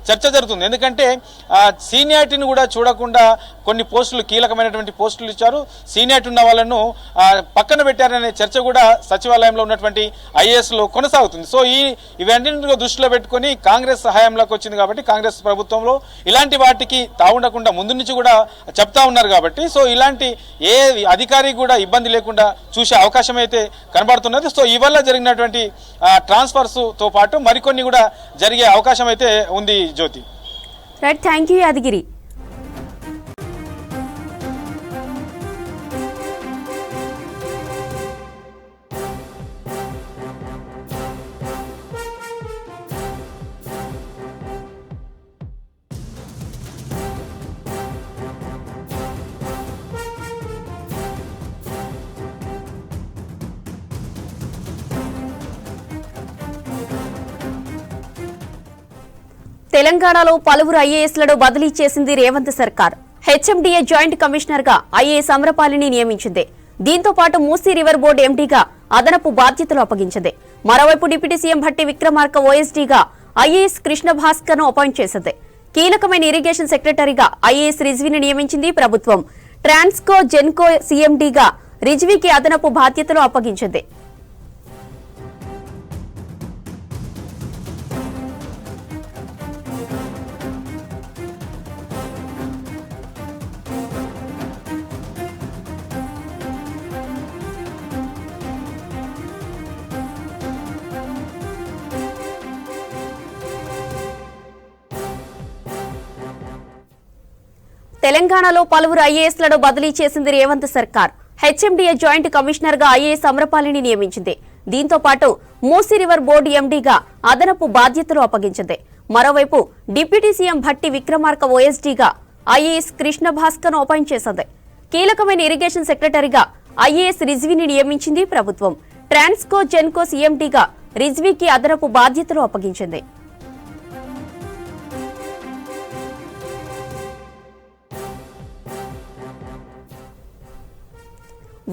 S8: చర్చ జరుగుతుంది. ఎందుకంటే సీనియారిటీని కూడా చూడకుండా కొన్ని పోస్టులు కీలకమైనటువంటి పోస్టులు ఇచ్చారు. సీనియారిటీ ఉన్న వాళ్ళను పక్కన పెట్టారనే చర్చ కూడా సచివాలయంలో ఉన్నటువంటి ఐఏఎస్లో కొనసాగుతుంది. సో ఇవన్నింటిని దృష్టిలో పెట్టుకొని కాంగ్రెస్ హయాంలోకి వచ్చింది కాబట్టి కాంగ్రెస్ ప్రభుత్వంలో ఇలాంటి వాటికి తావుండకుండా ముందు నుంచి కూడా చెప్తా ఉన్నారు కాబట్టి సో ఇలాంటి ఏ అధికారికి కూడా ఇబ్బంది లేకుండా చూసే అవకాశం అయితే కనబడుతున్నది. సో ఇవల్ల జరిగినటువంటి ట్రాన్స్ఫర్స్ తో పాటు మరికొన్ని కూడా జరిగే అవకాశం అయితే ఉంది. జ్యోతి,
S1: రైట్, థ్యాంక్ యూ యాదగిరి. తెలంగాణలో పలువురు ఐఏఎస్లను బదిలీ చేసింది రేవంత్ సర్కార్. హెచ్ఎండిఏ జాయింట్ కమిషనర్ గా ఐఏఎస్ అమ్రపాలిని నియమించింది. దీంతో పాటు మూసీ రివర్ బోర్డు ఎండీగా అదనపు బాధ్యతలు అప్పగించింది. మరోవైపు డిప్యూటీ సీఎం భట్టి విక్రమార్క ఓఎస్డీగా ఐఏఎస్ కృష్ణ భాస్కర్ ను అపాయింట్ చేసింది. కీలకమైన ఇరిగేషన్ సెక్రటరీగా ఐఏఎస్ రిజ్వీని నియమించింది ప్రభుత్వం. ట్రాన్స్కో జెన్కో సీఎండీగా రిజ్వీకి అదనపు బాధ్యతలు అప్పగించింది. తెలంగాణలో పలువురు ఐఏఎస్లను బదిలీ చేసింది రేవంత్ సర్కార్. హెచ్ఎండిఏ జాయింట్ కమిషనర్ గా ఐఏఎస్ అమ్రపాలిని నియమించింది. దీంతో పాటు మూసీ రివర్ బోర్డు ఎండీగా అదనపు బాధ్యతలు అప్పగించింది. మరోవైపు డిప్యూటీ సీఎం భట్టి విక్రమార్క ఓఎస్డీగా ఐఏఎస్ కృష్ణ భాస్కర్ అపాయింట్ చేసింది. కీలకమైన ఇరిగేషన్ సెక్రటరీగా ఐఏఎస్ రిజ్వీని నియమించింది ప్రభుత్వం. ట్రాన్స్కో జెన్కో సీఎండీగా రిజ్వీకి అదనపు బాధ్యతలు అప్పగించింది.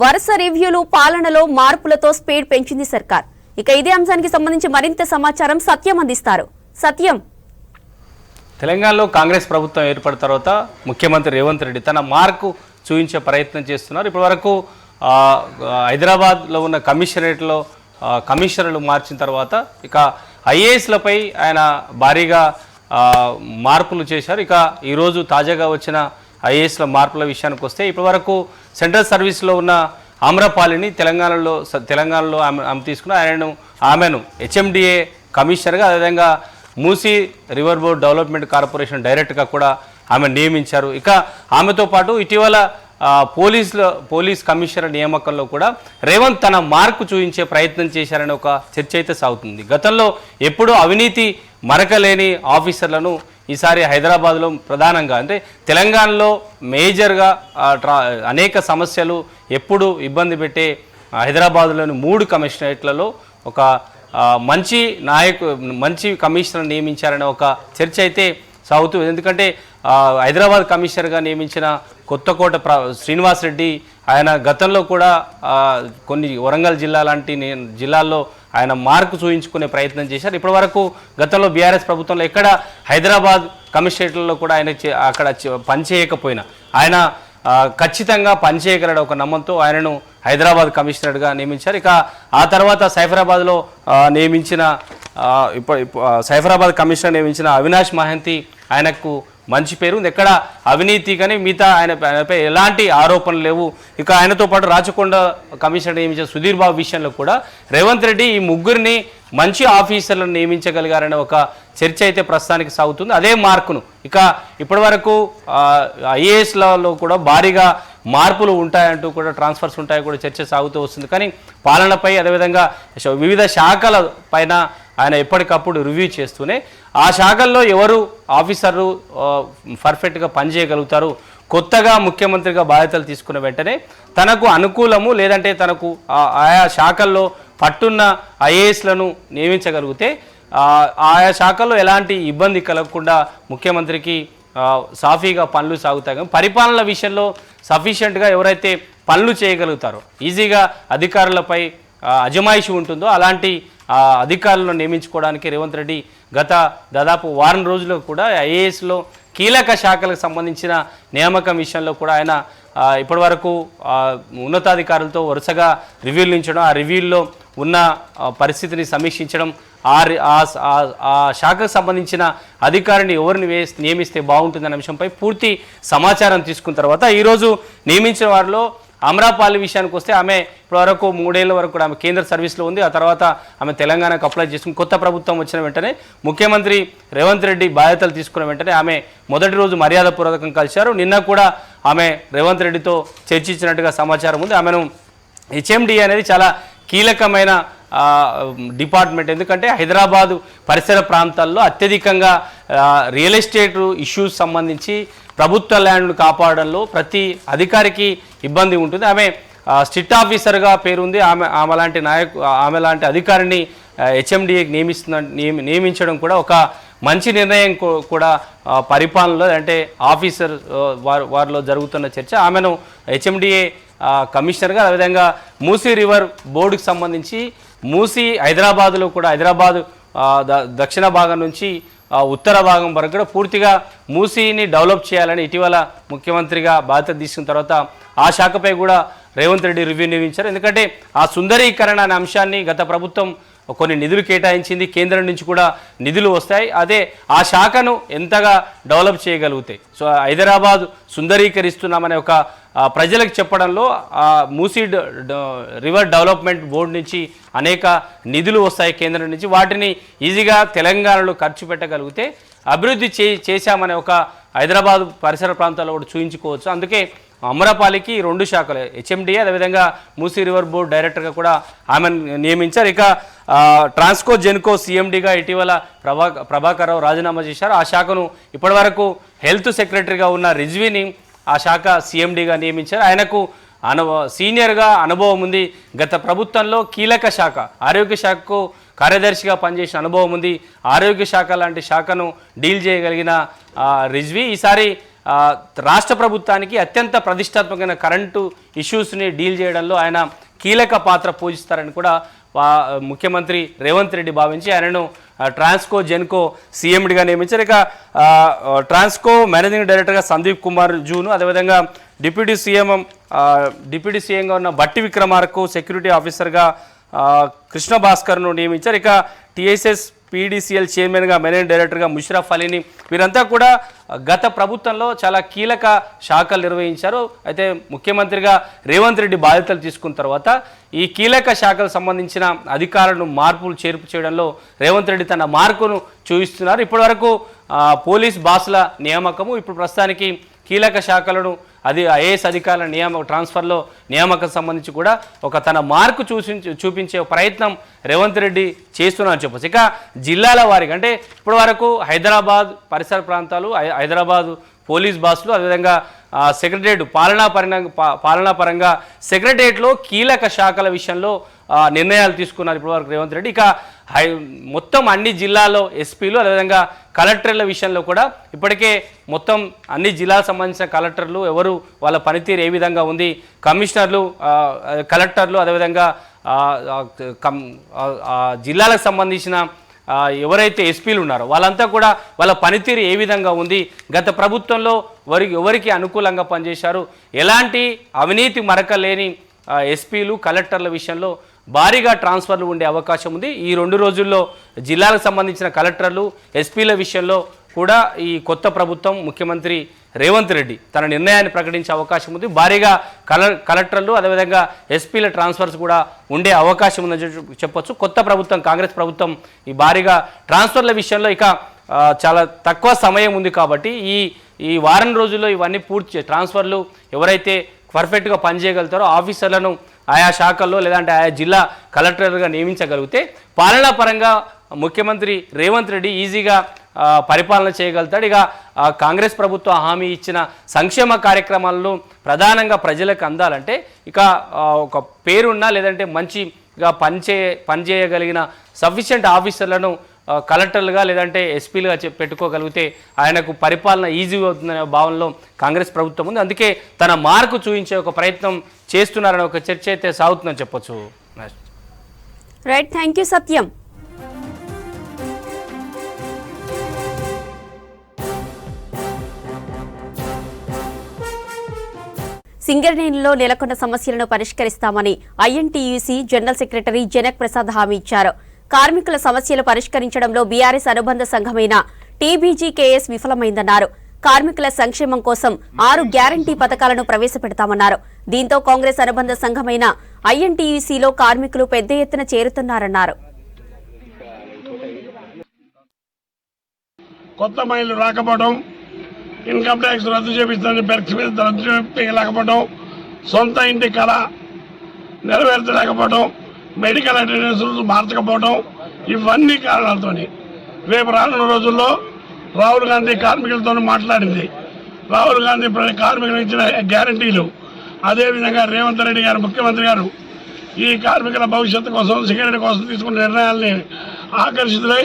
S1: వరుస రివ్యూలు, పాలనలో మార్పులతో స్పీడ్ పెంచింది సర్కార్. ఇక ఇదే అంశానికి సంబంధించి మరింత సమాచారం సత్యం అందిస్తారు. సత్యం,
S9: తెలంగాణలో కాంగ్రెస్ ప్రభుత్వం ఏర్పడిన తర్వాత ముఖ్యమంత్రి రేవంత్ రెడ్డి తన మార్కు చూపించే ప్రయత్నం చేస్తున్నారు. ఇప్పటివరకు హైదరాబాద్లో ఉన్న కమిషనరేట్లో కమిషనర్లు మార్చిన తర్వాత ఇక ఐఏఎస్లపై ఆయన భారీగా మార్పులు చేశారు. ఇక ఈరోజు తాజాగా వచ్చిన ఐఏఎస్ల మార్పుల విషయానికి వస్తే ఇప్పటివరకు సెంట్రల్ సర్వీస్లో ఉన్న ఆమ్రపాలిని తెలంగాణలో ఆమె తీసుకున్న ఆమెను హెచ్ఎండిఏ కమిషనర్గా, అదేవిధంగా Musi river board development corporation డైరెక్టర్గా కూడా ఆమె నియమించారు. ఇక ఆమెతో పాటు ఇటీవల పోలీస్ కమిషనర్ నియామకంలో కూడా రేవంత్ తన మార్కు చూపించే ప్రయత్నం చేశారనే ఒక చర్చ అయితే సాగుతుంది. గతంలో ఎప్పుడూ అవినీతి మరకలేని ఆఫీసర్లను ఈసారి హైదరాబాద్లో ప్రధానంగా, అంటే తెలంగాణలో మేజర్గా అనేక సమస్యలు ఎప్పుడు ఇబ్బంది పెట్టే హైదరాబాద్లోని 3 కమిషనరేట్లలో ఒక మంచి కమిషనర్ నియమించారనే ఒక చర్చ అయితే సాగుతుంది. ఎందుకంటే హైదరాబాద్ కమిషనర్గా నియమించిన కొత్తకోట శ్రీనివాస్ రెడ్డి ఆయన గతంలో కూడా కొన్ని వరంగల్ జిల్లా లాంటి జిల్లాల్లో ఆయన మార్కు చూయించుకునే ప్రయత్నం చేశారు. ఇప్పటివరకు గతంలో బీఆర్ఎస్ ప్రభుత్వంలో ఎక్కడ హైదరాబాద్ కమిషనరేట్లలో కూడా ఆయన అక్కడ పనిచేయకపోయినా ఆయన ఖచ్చితంగా పనిచేయగలడు ఒక నమ్మకంతో ఆయనను హైదరాబాద్ కమిషనర్గా నియమించారు. ఇక ఆ తర్వాత సైఫరాబాద్లో సైఫరాబాద్ కమిషనర్ నియమించిన అవినాష్ మహంతి ఆయనకు మంచి పేరు ఉంది. ఎక్కడ అవినీతి కానీ మిగతా ఆయనపై ఎలాంటి ఆరోపణలు లేవు. ఇక ఆయనతో పాటు రాచకొండ కమిషనర్ నియమించిన సుధీర్ బాబు విషయంలో కూడా రేవంత్ రెడ్డి ఈ ముగ్గురిని మంచి ఆఫీసర్లను నియమించగలిగారనే ఒక చర్చ అయితే ప్రస్తుతానికి సాగుతుంది. అదే మార్కును ఇక ఇప్పటివరకు ఐఏఎస్లలో కూడా భారీగా మార్పులు ఉంటాయంటూ కూడా ట్రాన్స్ఫర్స్ ఉంటాయి కూడా చర్చ సాగుతూ వస్తుంది. కానీ పాలనపై అదేవిధంగా వివిధ శాఖల పైన ఆయన ఎప్పటికప్పుడు రివ్యూ చేస్తూనే ఆ శాఖల్లో ఎవరు ఆఫీసర్లు పర్ఫెక్ట్గా పనిచేయగలుగుతారు, కొత్తగా ముఖ్యమంత్రిగా బాధ్యతలు తీసుకున్న వెంటనే తనకు అనుకూలము లేదంటే తనకు ఆయా శాఖల్లో పట్టున్న ఐఏఎస్లను నియమించగలిగితే ఆయా శాఖల్లో ఎలాంటి ఇబ్బంది కలగకుండా ముఖ్యమంత్రికి సాఫీగా పనులు సాగుతాయి. కానీ పరిపాలన విషయంలో సఫిషియెంట్గా ఎవరైతే పనులు చేయగలుగుతారో, ఈజీగా అధికారులపై అజమాయిషి ఉంటుందో అలాంటి అధికారులను నియమించుకోవడానికి రేవంత్ రెడ్డి గత దాదాపు వారం రోజుల్లో కూడా ఐఏఎస్లో కీలక శాఖలకు సంబంధించిన నియామకం విషయంలో కూడా ఆయన ఇప్పటివరకు ఉన్నతాధికారులతో వరుసగా రివ్యూలు ఇచ్చడం, ఆ రివ్యూల్లో ఉన్న పరిస్థితిని సమీక్షించడం, ఆ శాఖకు సంబంధించిన అధికారిని ఎవరిని నియమిస్తే బాగుంటుందనే విషయంపై పూర్తి సమాచారం తీసుకున్న తర్వాత ఈరోజు నియమించిన వారిలో అమ్రపాలి విషయానికి వస్తే ఆమె ఇప్పటివరకు 3 ఏళ్ల వరకు కూడా ఆమె కేంద్ర సర్వీస్లో ఉంది. ఆ తర్వాత ఆమె తెలంగాణకు అప్లై చేసుకుని కొత్త ప్రభుత్వం వచ్చిన వెంటనే ముఖ్యమంత్రి రేవంత్ రెడ్డి బాధ్యతలు తీసుకున్న వెంటనే ఆమె మొదటి రోజు మర్యాదపూర్వకం కలిశారు. నిన్న కూడా ఆమె రేవంత్ రెడ్డితో చర్చించినట్టుగా సమాచారం ఉంది. ఆమెను హెచ్ఎండిఏ అనేది చాలా కీలకమైన డిపార్ట్మెంట్. ఎందుకంటే హైదరాబాదు పరిసర ప్రాంతాల్లో అత్యధికంగా రియల్ ఎస్టేట్ ఇష్యూస్ సంబంధించి ప్రభుత్వ ల్యాండ్ను కాపాడడంలో ప్రతి అధికారికి ఇబ్బంది ఉంటుంది. ఆమె స్ట్రిక్ట్ ఆఫీసర్గా పేరుంది. ఆమె లాంటి అధికారిని హెచ్ఎండిఏకి నియమించడం కూడా ఒక మంచి నిర్ణయం కూడా పరిపాలనలో, అంటే ఆఫీసర్ వారిలో జరుగుతున్న చర్చ. ఆమెను హెచ్ఎండిఏ కమిషనర్గా, అదేవిధంగా మూసీ రివర్ బోర్డుకు సంబంధించి హైదరాబాద్లో కూడా హైదరాబాద్ దక్షిణ భాగం నుంచి ఉత్తర భాగం వరకు కూడా పూర్తిగా మూసీని డెవలప్ చేయాలని ఇటీవల ముఖ్యమంత్రిగా బాధ్యత తీసుకున్న తర్వాత ఆ శాఖపై కూడా రేవంత్ రెడ్డి రివ్యూ నిర్వహించారు. ఎందుకంటే ఆ సుందరీకరణ అనే అంశాన్ని గత ప్రభుత్వం కొన్ని నిధులు కేటాయించింది, కేంద్రం నుంచి కూడా నిధులు వస్తాయి. అదే ఆ శాఖను ఎంతగా డెవలప్ చేయగలుగుతాయి. సో హైదరాబాద్ సుందరీకరిస్తున్నామనే ఒక ప్రజలకు చెప్పడంలో మూసీ రివర్ డెవలప్మెంట్ బోర్డు నుంచి అనేక నిధులు వస్తాయి కేంద్రం నుంచి. వాటిని ఈజీగా తెలంగాణలో ఖర్చు పెట్టగలిగితే అభివృద్ధి చేశామనే ఒక హైదరాబాద్ పరిసర ప్రాంతాల్లో కూడా చూయించుకోవచ్చు. అందుకే అమరపాలికి 2 శాఖలు హెచ్ఎండి అదేవిధంగా మూసీ రివర్ బోర్డ్ డైరెక్టర్గా కూడా ఆమెను నియమించారు. ఇక ట్రాన్స్కో జెన్కో సీఎండీగా ఇటీవల ప్రభాకర్ రావు రాజీనామా చేశారు. ఆ శాఖను ఇప్పటివరకు హెల్త్ సెక్రటరీగా ఉన్న రిజ్వీని ఆ శాఖ సీఎండీగా నియమించారు. ఆయనకు సీనియర్గా అనుభవం ఉంది. గత ప్రభుత్వంలో కీలక శాఖ ఆరోగ్య శాఖకు కార్యదర్శిగా పనిచేసిన అనుభవం ఉంది. ఆరోగ్య శాఖ లాంటి శాఖను డీల్ చేయగలిగిన రిజ్వీ ఈసారి రాష్ట్ర ప్రభుత్వానికి అత్యంత ప్రతిష్టాత్మకమైన కరెంటు ఇష్యూస్ని డీల్ చేయడంలో ఆయన కీలక పాత్ర పోషిస్తారని కూడా ముఖ్యమంత్రి రేవంత్ రెడ్డి భావించి ఆయనను ట్రాన్స్కో జెన్కో సీఎండిగా నియమించారు. ఇక ట్రాన్స్కో మేనేజింగ్ డైరెక్టర్గా సందీప్ కుమార్ జూను అదేవిధంగా డిప్యూటీ సీఎంగా ఉన్న బట్టి విక్రమార్కు సెక్యూరిటీ ఆఫీసర్గా కృష్ణ భాస్కర్ను నియమించారు. ఇక టీఎస్ఎస్ పీడీసీఎల్ చైర్మన్గా మేనేజింగ్ డైరెక్టర్గా ముషరఫ్ అలీని వీరంతా కూడా గత ప్రభుత్వంలో చాలా కీలక శాఖలు నిర్వహించారు. అయితే ముఖ్యమంత్రిగా రేవంత్ రెడ్డి బాధ్యతలు తీసుకున్న తర్వాత ఈ కీలక శాఖలకు సంబంధించిన అధికారులను మార్పులు చేర్పు చేయడంలో రేవంత్ రెడ్డి తన మార్కును చూపిస్తున్నారు. ఇప్పటివరకు పోలీస్ బాసుల నియామకము, ఇప్పుడు ప్రస్తుతానికి కీలక శాఖలను ఐఏఎస్ అధికారుల ట్రాన్స్ఫర్లో నియామకం సంబంధించి కూడా ఒక తన మార్కు చూపించే ప్రయత్నం రేవంత్ రెడ్డి చేస్తున్నారని చెప్పచ్చు. ఇక జిల్లాల వారికి అంటే ఇప్పటి వరకు హైదరాబాద్ పరిసర ప్రాంతాలు, హైదరాబాద్ పోలీస్ బాసులు అదేవిధంగా సెక్రటరియట్ పాలనాపరంగా సెక్రటరియట్లో కీలక శాఖల విషయంలో నిర్ణయాలు తీసుకున్నారు ఇప్పటివరకు రేవంత్ రెడ్డి. ఇక మొత్తం అన్ని జిల్లాల్లో ఎస్పీలు అదేవిధంగా కలెక్టర్ల విషయంలో కూడా ఇప్పటికే మొత్తం అన్ని జిల్లాలకు సంబంధించిన కలెక్టర్లు ఎవరు, వాళ్ళ పనితీరు ఏ విధంగా ఉంది, కమిషనర్లు, కలెక్టర్లు అదేవిధంగా జిల్లాలకు సంబంధించిన ఎవరైతే ఎస్పీలు ఉన్నారో వాళ్ళంతా కూడా వాళ్ళ పనితీరు ఏ విధంగా ఉంది, గత ప్రభుత్వంలో ఎవరికి అనుకూలంగా పనిచేశారు, ఎలాంటి అవినీతి మరక లేని ఎస్పీలు కలెక్టర్ల విషయంలో భారీగా ట్రాన్స్ఫర్లు ఉండే అవకాశం ఉంది. ఈ 2 రోజుల్లో జిల్లాలకు సంబంధించిన కలెక్టర్లు ఎస్పీల విషయంలో కూడా ఈ కొత్త ప్రభుత్వం ముఖ్యమంత్రి రేవంత్ రెడ్డి తన నిర్ణయాన్ని ప్రకటించే అవకాశం ఉంది. భారీగా కలెక్టర్లు అదేవిధంగా ఎస్పీల ట్రాన్స్ఫర్స్ కూడా ఉండే అవకాశం ఉందని చెప్పొచ్చు. కొత్త ప్రభుత్వం కాంగ్రెస్ ప్రభుత్వం ఈ భారీగా ట్రాన్స్ఫర్ల విషయంలో ఇక చాలా తక్కువ సమయం ఉంది కాబట్టి ఈ వారం రోజుల్లో ఇవన్నీ పూర్తి ట్రాన్స్ఫర్లు ఎవరైతే పర్ఫెక్ట్గా పనిచేయగలుగుతారో ఆఫీసర్లను ఆయా శాఖల్లో లేదంటే ఆయా జిల్లా కలెక్టర్గా నియమించగలిగితే పాలనా పరంగా ముఖ్యమంత్రి రేవంత్ రెడ్డి ఈజీగా పరిపాలన చేయగలుగుతాడు. ఇక కాంగ్రెస్ ప్రభుత్వం హామీ ఇచ్చిన సంక్షేమ కార్యక్రమాలను ప్రధానంగా ప్రజలకు అందాలంటే ఇక ఒక పేరున్న లేదంటే మంచిగా పనిచేయగలిగిన సఫిషియెంట్ ఆఫీసర్లను కలెక్టర్లుగా లేదంటే ఎస్పీలుగా పెట్టుకోగలిగితే ఆయనకు పరిపాలన ఈజీ అవుతుందనే భావనలో కాంగ్రెస్ ప్రభుత్వం ఉంది. అందుకే తన మార్కు చూపించే ఒక ప్రయత్నం చేస్తున్నారని ఒక చర్చ అయితే సాగుతుందని చెప్పొచ్చు.
S1: రైట్, థ్యాంక్ యూ సత్యం. సింగరేణిలో నెలకొన్న సమస్యలను పరిష్కరిస్తామని INTUC general secretary Janak Prasad హామీ ఇచ్చారు. కార్మికుల సమస్యలు పరిష్కరించడంలో బీఆర్ఎస్ అనుబంధ సంఘమైన టీబీజీకేఎస్ విఫలమైందన్నారు. కార్మికుల సంక్షేమం కోసం 6 గ్యారంటీ పథకాలను ప్రవేశపెడతామన్నారు. దీంతో కాంగ్రెస్ అనుబంధ సంఘమైన ఐఎన్టీయూసీలో కార్మికులు పెద్ద ఎత్తున చేరుతున్నారన్నారు.
S10: కొత్త మైలు రాకపోవడం, ఇన్కమ్ ట్యాక్స్ రద్దు చేపిస్తామని రద్దు చేయలేకపోవడం, సొంత ఇంటి కళ నెరవేర్చలేకపోవడం, మెడికల్ అటెండెన్స్ మార్చకపోవడం, ఇవన్నీ కారణాలతో రేపు రానున్న రోజుల్లో రాహుల్ గాంధీ కార్మికులతో మాట్లాడింది. రాహుల్ గాంధీ కార్మికులకు ఇచ్చిన గ్యారంటీలు, అదేవిధంగా రేవంత్ రెడ్డి గారు ముఖ్యమంత్రి గారు ఈ కార్మికుల భవిష్యత్తు కోసం సెక్యూరిటీ కోసం తీసుకున్న నిర్ణయాల్ని ఆకర్షితులై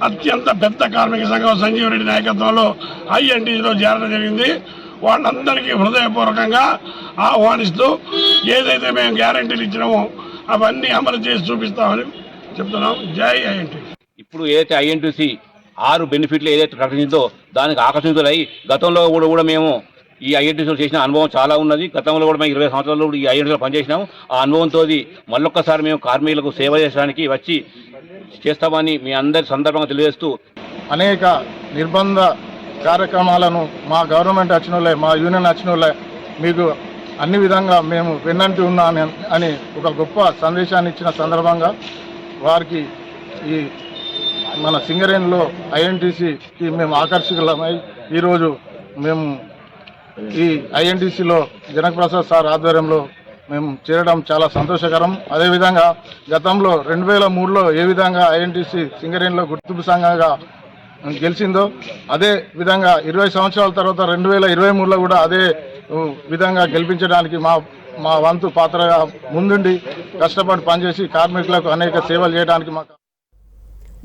S10: అత్యంత పెద్ద కార్మిక సంఘం సంజీవ్ రెడ్డి నాయకత్వంలో ఐఎన్టీసీలో చేరడం జరిగింది. వాళ్ళందరికీ హృదయపూర్వకంగా ఆహ్వానిస్తూ ఏదైతే మేము గ్యారంటీలు ఇచ్చినామో అవన్నీ అమలు చేసి చూపిస్తామని చెప్తున్నాం. జై ఐఎన్టీ.
S11: ఇప్పుడు ఏదైతే ఐఎన్టీసీ 6 బెనిఫిట్లు ఏదైతే ప్రకటించిందో దానికి ఆకర్షితులై గతంలో కూడా మేము ఈ ఐఎన్టీసీలో చేసిన అనుభవం చాలా ఉన్నది. గతంలో కూడా మేము 20 సంవత్సరాలు ఈ ఐఎన్టీసీలో పనిచేసినాము. ఆ అనుభవంతో మళ్ళొక్కసారి మేము కార్మికులకు సేవ చేయడానికి వచ్చి చేస్తామని మీ అందరి సందర్భంగా తెలియజేస్తూ
S12: అనేక నిర్బంధ కార్యక్రమాలను మా గవర్నమెంట్ వచ్చిన వాళ్ళే, మా యూనియన్ వచ్చిన వాళ్ళే మీకు అన్ని విధంగా మేము వెన్నంటి ఉన్నాను అని ఒక గొప్ప సందేశాన్ని ఇచ్చిన సందర్భంగా వారికి ఈ మన సింగరేణిలో ఐఎన్టీసీకి మేము ఆకర్షితులమై ఈరోజు మేము ఈ ఐఎన్టీసీలో జనక్ ప్రసాద్ సార్ ఆధ్వర్యంలో మేము చేరడం చాలా సంతోషకరం. అదేవిధంగా గతంలో 2003లో ఏ విధంగా ఐఎన్టీసీ సింగరేణిలో గుర్తింపు సంఘంగా గెలిచిందో అదే విధంగా 20 సంవత్సరాల తర్వాత 2023లో కూడా అదే విధంగా గెలిపించడానికి మా వంతు పాత్రగా ముందుండి కష్టపడి పనిచేసి కార్మికులకు అనేక సేవలు చేయడానికి మాకు.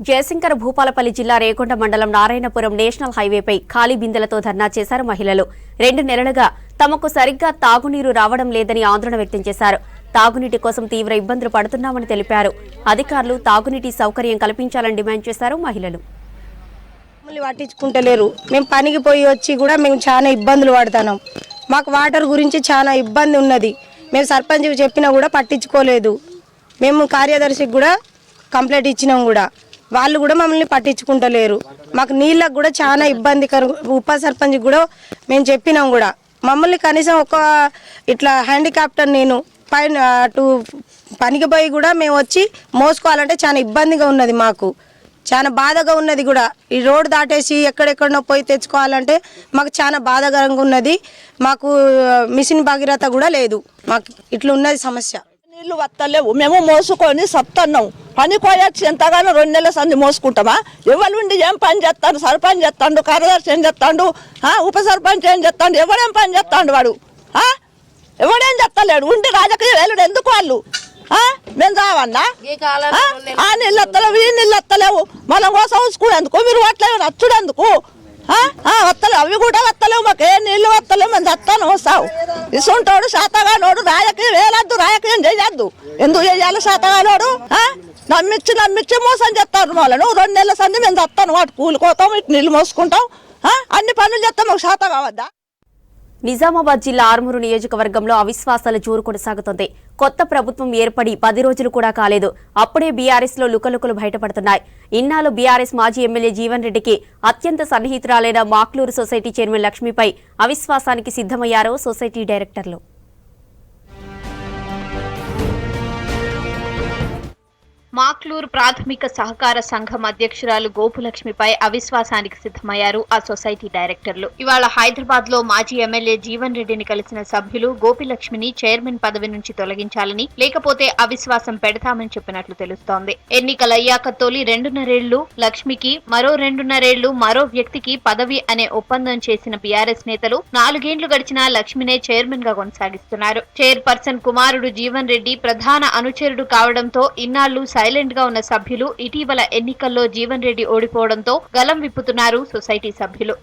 S1: జయశంకర్ భూపాలపల్లి జిల్లా రేకొండ మండలం నారాయణపురం నేషనల్ హైవేపై ఖాళీ బిందెలతో ధర్నా చేశారు మహిళలు. 2 నెలలుగా తమకు సరిగ్గా తాగునీరు రావడం లేదని ఆందోళన వ్యక్తం చేశారు. తాగునీటి కోసం తీవ్ర ఇబ్బందులు పడుతున్నామని తెలిపారు. అధికారులు తాగునీటి సౌకర్యం కల్పించాలని డిమాండ్ చేశారు మహిళలు.
S13: పట్టించుకుంటలేరు. మేము పనికి పోయి వచ్చి కూడా మేము చాలా ఇబ్బందులు పడుతున్నాం. మాకు వాటర్ గురించి చాలా ఇబ్బంది ఉన్నది. మేము సర్పంచ్కి చెప్పినా కూడా పట్టించుకోలేదు. మేము కార్యదర్శికి కూడా కంప్లైంట్ ఇచ్చినాం కూడా, వాళ్ళు కూడా మమ్మల్ని పట్టించుకుంటలేరు. మాకు నీళ్ళకు కూడా చాలా ఇబ్బందికరం. ఉప సర్పంచ్కి కూడా మేము చెప్పినాం కూడా, మమ్మల్ని కనీసం ఒక ఇట్లా హ్యాండిక్యాప్టర్ నేను పైన అటు పనికి పోయి కూడా మేము వచ్చి మోసుకోవాలంటే చాలా ఇబ్బందిగా ఉన్నది. మాకు చాలా బాధగా ఉన్నది కూడా. ఈ రోడ్ దాటేసి ఎక్కడెక్కడనో పోయి తెచ్చుకోవాలంటే మాకు చాలా బాధాకరంగా ఉన్నది. మాకు మిషన్ భగీరథ కూడా లేదు. మాకు ఇట్లా ఉన్నది సమస్య.
S14: నీళ్లు వస్తలేవు, మేము మోసుకొని సత్తున్నాం. పని కోయొచ్చి ఎంతగానో 2 నెలల సంది మోసుకుంటామా? ఎవరుండి ఏం పని చేస్తాడు? సర్పంచ్ చేస్తాడు, కార్యదర్శి ఏం చేస్తాడు, ఉప సర్పంచ్ ఏం చేస్తాడు, ఎవరేం పని చేస్తాడు? వాడు ఎవడేం చెప్తలేడు. ఉండి రాజకీయ వేలుడు ఎందుకు వాళ్ళు? మేము రావన్నా? ఆ నీళ్ళు వస్తలేవు, ఈ నీళ్ళు వస్తలేవు, మనం కోసం ఉంచుకునేందుకు, మీరు వస్తలేవు నచ్చుడేందుకు వస్తలేవు, అవి కూడా వస్తలేవు. మాకు ఏ నీళ్లు వస్తలేవు, మేము చస్తాను వస్తావు. ఇసుంటోడు శాతగానోడు రాజకీయం వేయద్దు, రాజకీయం చేయొద్దు. ఎందుకు చేయాలి? శాతగానోడు నమ్మించి మోసం చేస్తారు వాళ్ళను. 2 నెలల సంది మేము చస్తాను, వాటి కూలిపోతాం, ఇటు నీళ్లు మోసుకుంటాం, అన్ని పనులు చేస్తాం. మాకు శాత కావద్దా?
S1: నిజామాబాద్ జిల్లా ఆర్మూరు నియోజకవర్గంలో అవిశ్వాసాల జోరు కొనసాగుతోంది. కొత్త ప్రభుత్వం ఏర్పడి 10 రోజులు కూడా కాలేదు. అప్పుడే బీఆర్ఎస్ లో లుకలుకలు బయటపడుతున్నాయి. ఇన్నాళ్ళు బీఆర్ఎస్ మాజీ ఎమ్మెల్యే జీవన్ రెడ్డికి అత్యంత సన్నిహితురాలైన మాక్లూరు సొసైటీ చైర్మన్ లక్ష్మిపై అవిశ్వాసానికి సిద్ధమయ్యారు సొసైటీ డైరెక్టర్లు. మాక్లూరు ప్రాథమిక సహకార సంఘం అధ్యక్షురాలు గోపులక్ష్మిపై అవిశ్వాసానికి సిద్ధమయ్యారు ఆ సొసైటీ డైరెక్టర్లు. ఇవాళ హైదరాబాద్ లో మాజీ ఎమ్మెల్యే జీవన్ రెడ్డిని కలిసిన సభ్యులు గోపిలక్ష్మిని చైర్మన్ పదవి నుంచి తొలగించాలని, లేకపోతే అవిశ్వాసం పెడతామని చెప్పినట్లు తెలుస్తోంది. ఎన్నికలయ్యాక తొలి 2.5 ఏళ్లు లక్ష్మికి, మరో 2.5 ఏళ్లు మరో వ్యక్తికి పదవి అనే ఒప్పందం చేసిన బీఆర్ఎస్ నేతలు 4 ఏళ్లు గడిచినా లక్ష్మినే చైర్మన్ గా కొనసాగిస్తున్నారు. చైర్పర్సన్ కుమారుడు జీవన్ రెడ్డి ప్రధాన అనుచరుడు కావడంతో ఇన్నాళ్లు సైలెంట్ గా ఉన్న సభ్యులు ఇటీవల ఎన్నికల్లో జీవన్ రెడ్డి ఓడిపోవడంతో గలం విప్పుతున్నారు సొసైటీ సభ్యులు.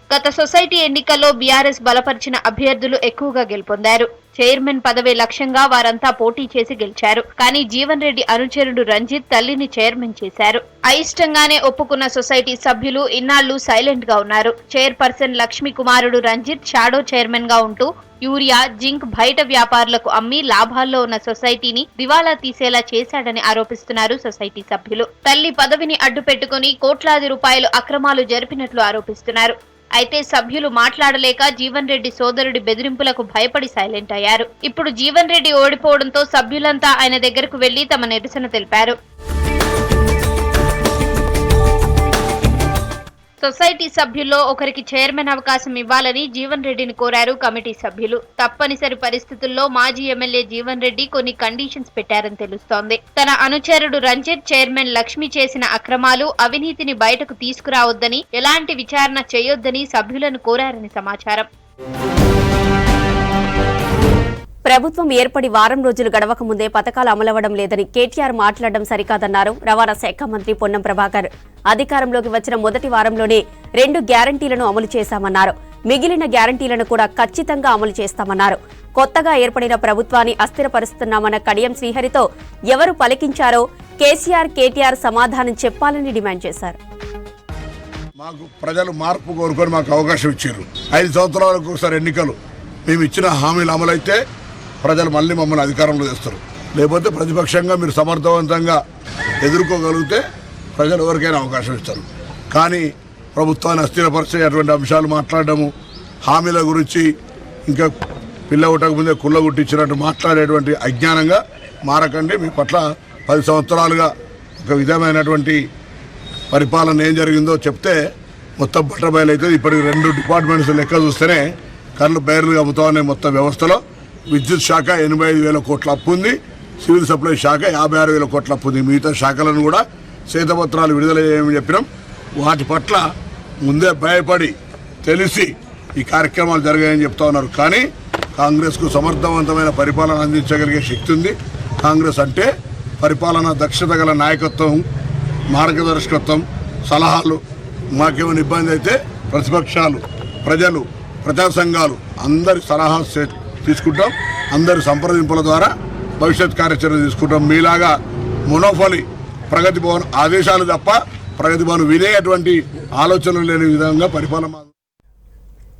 S1: గత సొసైటీ ఎన్నికల్లో బీఆర్ఎస్ బలపరిచిన అభ్యర్థులు ఎక్కువగా గెలుపొందారు. చైర్మన్ పదవి లక్ష్యంగా వారంతా పోటీ చేసి గెలిచారు. కానీ జీవన్ రెడ్డి అనుచరుడు రంజిత్ తల్లిని చైర్మన్ చేశారు. అయిష్టంగానే ఒప్పుకున్న సొసైటీ సభ్యులు ఇన్నాళ్లు సైలెంట్ గా ఉన్నారు. చైర్పర్సన్ లక్ష్మి కుమారుడు రంజిత్ షాడో చైర్మన్ గా ఉంటూ యూరియా, జింక్ బయట వ్యాపారులకు అమ్మి లాభాల్లో ఉన్న సొసైటీని దివాలా తీసేలా చేశాడని ఆరోపిస్తున్నారు సొసైటీ సభ్యులు. తల్లి పదవిని అడ్డుపెట్టుకుని కోట్లాది రూపాయలు అక్రమాలు జరిపినట్లు ఆరోపిస్తున్నారు. అయితే సభ్యులు మాట్లాడలేక జీవన్ రెడ్డి సోదరుడి బెదిరింపులకు భయపడి సైలెంట్ అయ్యారు. ఇప్పుడు జీవన్ రెడ్డి ఓడిపోవడంతో సభ్యులంతా ఆయన దగ్గరకు వెళ్లి తమ నిరసన తెలిపారు. సొసైటీ సభ్యుల్లో ఒకరికి చైర్మన్ అవకాశం ఇవ్వాలని జీవన్ రెడ్డిని కోరారు కమిటీ సభ్యులు. తప్పనిసరి పరిస్థితుల్లో మాజీ ఎమ్మెల్యే జీవన్ రెడ్డి కొన్ని కండిషన్స్ పెట్టారని తెలుస్తోంది. తన అనుచరుడు రంజిత్ చైర్మన్ లక్ష్మి చేసిన అక్రమాలు, అవినీతిని బయటకు తీసుకురావద్దని, ఎలాంటి విచారణ చేయొద్దని సభ్యులను కోరారని సమాచారం. ప్రభుత్వం ఏర్పడి వారం రోజులు గడవక ముందే పథకాలు అమలవడం లేదని కేటీఆర్ మాట్లాడడం సరికాదన్నారు రవాణా శాఖ మంత్రి పొన్నం ప్రభాకర్. అధికారంలోకి వచ్చిన మొదటి వారంలోనే 2 గ్యారంటీలను అమలు చేశామన్నారు. మిగిలిన గ్యారంటీలను కూడా ఖచ్చితంగా అమలు చేస్తామన్నారు. కొత్తగా ఏర్పడిన ప్రభుత్వాన్ని అస్థిరపరుస్తున్నామన్న కడియం శ్రీహరితో ఎవరు పలికించారో కేటీఆర్ సమాధానం చెప్పాలని డిమాండ్ చేశారు.
S10: మాకు ప్రజలు మార్పు కోరుకొని మాకు అవకాశం ఇచ్చారు. 5 సంవత్సరాలకు ఒకసారి ఎన్నికలు. మేము ఇచ్చిన హామీలు అమలైతే ప్రజలు మళ్ళీ మమ్మల్ని అధికారంలో తెస్తారు. లేకపోతే ప్రతిపక్షంగా మీరు సమర్థవంతంగా ఎదుర్కోగలిగితే ప్రజలు ఎవరికైనా అవకాశం ఇస్తారు. కానీ ప్రభుత్వాన్ని అస్థిరపరిచే అటువంటి అంశాలు మాట్లాడడము, హామీల గురించి ఇంకా పిల్ల ఉట్టకముందే కుళ్ళ గుట్టించినట్టు మాట్లాడేటువంటి అజ్ఞానంగా మారకండి. మీ పట్ల 10 సంవత్సరాలుగా ఒక విధమైనటువంటి పరిపాలన ఏం జరిగిందో చెప్తే మొత్తం బట్టబయలు అవుతుంది. ఇప్పటికి 2 డిపార్ట్మెంట్స్ లెక్క చూస్తేనే కళ్ళు బయర్లు అమ్ముతా ఉన్నాయి. మొత్తం వ్యవస్థలో విద్యుత్ శాఖ 85,000 కోట్ల అప్పు ఉంది, సివిల్ సప్లై శాఖ 56,000 కోట్ల అప్పు ఉంది. మిగతా శాఖలను కూడా శ్వేతపత్రాలు విడుదల చేయమని చెప్పినాం. వాటి పట్ల ముందే భయపడి తెలిసి ఈ కార్యక్రమాలు జరిగాయని చెప్తా ఉన్నారు. కానీ కాంగ్రెస్కు సమర్థవంతమైన పరిపాలన అందించగలిగే శక్తి ఉంది. కాంగ్రెస్ అంటే పరిపాలన దక్షత గల నాయకత్వం, మార్గదర్శకత్వం, సలహాలు. మాకేమైనా ఇబ్బంది అయితే ప్రతిపక్షాలు, ప్రజలు, ప్రజా సంఘాలు అందరి సలహా తీసుకుంటాం. అందరి సంప్రదింపుల ద్వారా భవిష్యత్ కార్యాచరణ తీసుకుంటాం. మీలాగా మునోఫలి ప్రగతి భవన్ ఆదేశాలు తప్ప ప్రగతి భవన్ వినేటువంటి ఆలోచనలు లేని విధంగా పరిపాలన.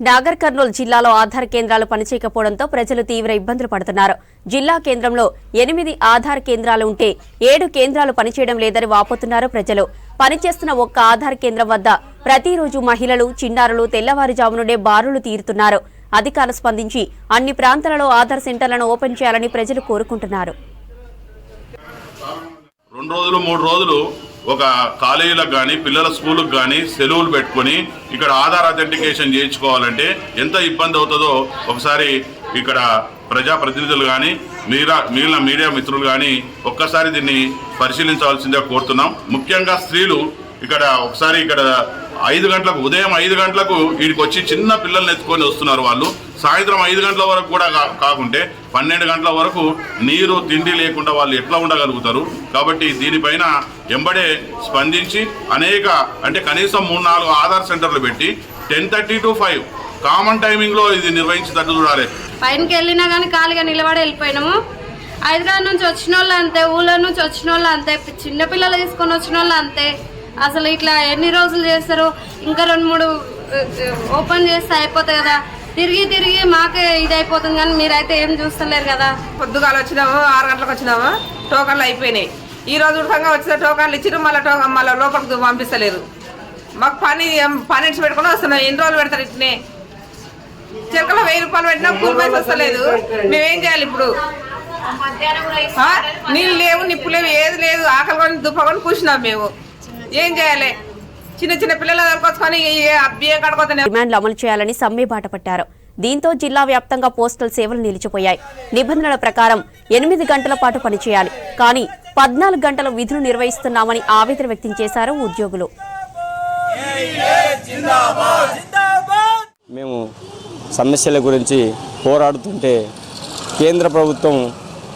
S1: నాగర్ కర్నూలు జిల్లాలో ఆధార్ కేంద్రాలు పనిచేయకపోవడంతో ప్రజలు తీవ్ర ఇబ్బందులు పడుతున్నారు. జిల్లా కేంద్రంలో 8 ఆధార్ కేంద్రాలు ఉంటే 7 కేంద్రాలు పనిచేయడం లేదని వాపోతున్నారు ప్రజలు. పనిచేస్తున్న ఒక్క ఆధార్ కేంద్రం వద్ద ప్రతిరోజు మహిళలు, చిన్నారులు తెల్లవారుజాము నుండే బారులు తీరుతున్నారు. అధికారులు స్పందించి అన్ని ప్రాంతాలలో ఆధార్ సెంటర్లను ఓపెన్ చేయాలని ప్రజలు కోరుకుంటున్నారు.
S15: 2 రోజులు 3 రోజులు ఒక కాలేజీలకు కానీ పిల్లల స్కూళ్ళకు కానీ సెలవులు పెట్టుకుని ఇక్కడ ఆధార్ అథెంటికేషన్ చేయించుకోవాలంటే ఎంత ఇబ్బంది అవుతుందో ఒకసారి ఇక్కడ ప్రజాప్రతినిధులు కానీ మిగిలిన మీడియా మిత్రులు కానీ ఒక్కసారి దీన్ని పరిశీలించవలసిందిగా కోరుతున్నాం. ముఖ్యంగా స్త్రీలు ఇక్కడ ఒకసారి ఇక్కడ 5 గంటలకు ఉదయం 5 గంటలకు వీడికి వచ్చి చిన్న పిల్లల్ని ఎత్తుకొని వస్తున్నారు. వాళ్ళు సాయంత్రం 5 గంటల వరకు కూడా కాకుంటే 12 గంటల వరకు నీరు తిండి లేకుండా వాళ్ళు ఎట్లా ఉండగలుగుతారు? కాబట్టి దీనిపైన ఎంబడే స్పందించి అనేక అంటే కనీసం 3-4 ఆధార్ సెంటర్లు పెట్టి 10:30 to 5 కామన్ టైమింగ్లో ఇది నిర్వహించేటట్టు చూడాలి.
S16: పైనకి వెళ్ళినా కానీ ఖాళీగా నిలబడి వెళ్ళిపోయినాము. హైదరాబాద్ నుంచి వచ్చిన వాళ్ళు అంతే, ఊళ్ళో నుంచి వచ్చిన వాళ్ళు అంతే, చిన్నపిల్లలు తీసుకొని వచ్చిన వాళ్ళు అంతే. అసలు ఇట్లా ఎన్ని రోజులు చేస్తారు? ఇంకా 2-3 ఓపెన్ చేస్తే అయిపోతాయి కదా. తిరిగి మాకే ఇది అయిపోతుంది. కానీ మీరైతే ఏం చూస్తలేరు కదా.
S17: పొద్దుగాలు వచ్చినాము, 6 గంటలకు వచ్చినాము, టోకన్లు అయిపోయినాయి. ఈ రోజు ఉడకంగా వచ్చిన టోకన్లు ఇచ్చిన మళ్ళీ లోపలికి పంపిస్తలేరు. మాకు పని ఇచ్చి పెట్టుకుని వస్తున్నాం. ఎన్ని రోజులు పెడతారు? ఇట్నే చెరకలో 1000 రూపాయలు పెట్టినా కూలి పైసలు వస్తలేదు. మేమేం చేయాలి ఇప్పుడు? నీళ్ళు లేవు, నిప్పు లేవు, ఏది లేదు. ఆకలి కొని దుప్పకొని కూర్చున్నాం. మేము ఏం చేయాలి? చిన్న పిల్లల దొరకొచ్చుకొని బియ్యం కడుకోతున్నాయి.
S1: డిమాండ్లు అమలు చేయాలని సమ్మె బాట పట్టారు. దీంతో జిల్లా వ్యాప్తంగా పోస్టల్ సేవలు నిలిచిపోయాయి. నిబంధనల ప్రకారం 8 గంటల పాటు పనిచేయాలి. కానీ 14 గంటల విధులు నిర్వహిస్తున్నామని ఆవేదన వ్యక్తం చేశారు ఉద్యోగులు.
S18: మేము సమస్యల గురించి పోరాడుతుంటే కేంద్ర ప్రభుత్వం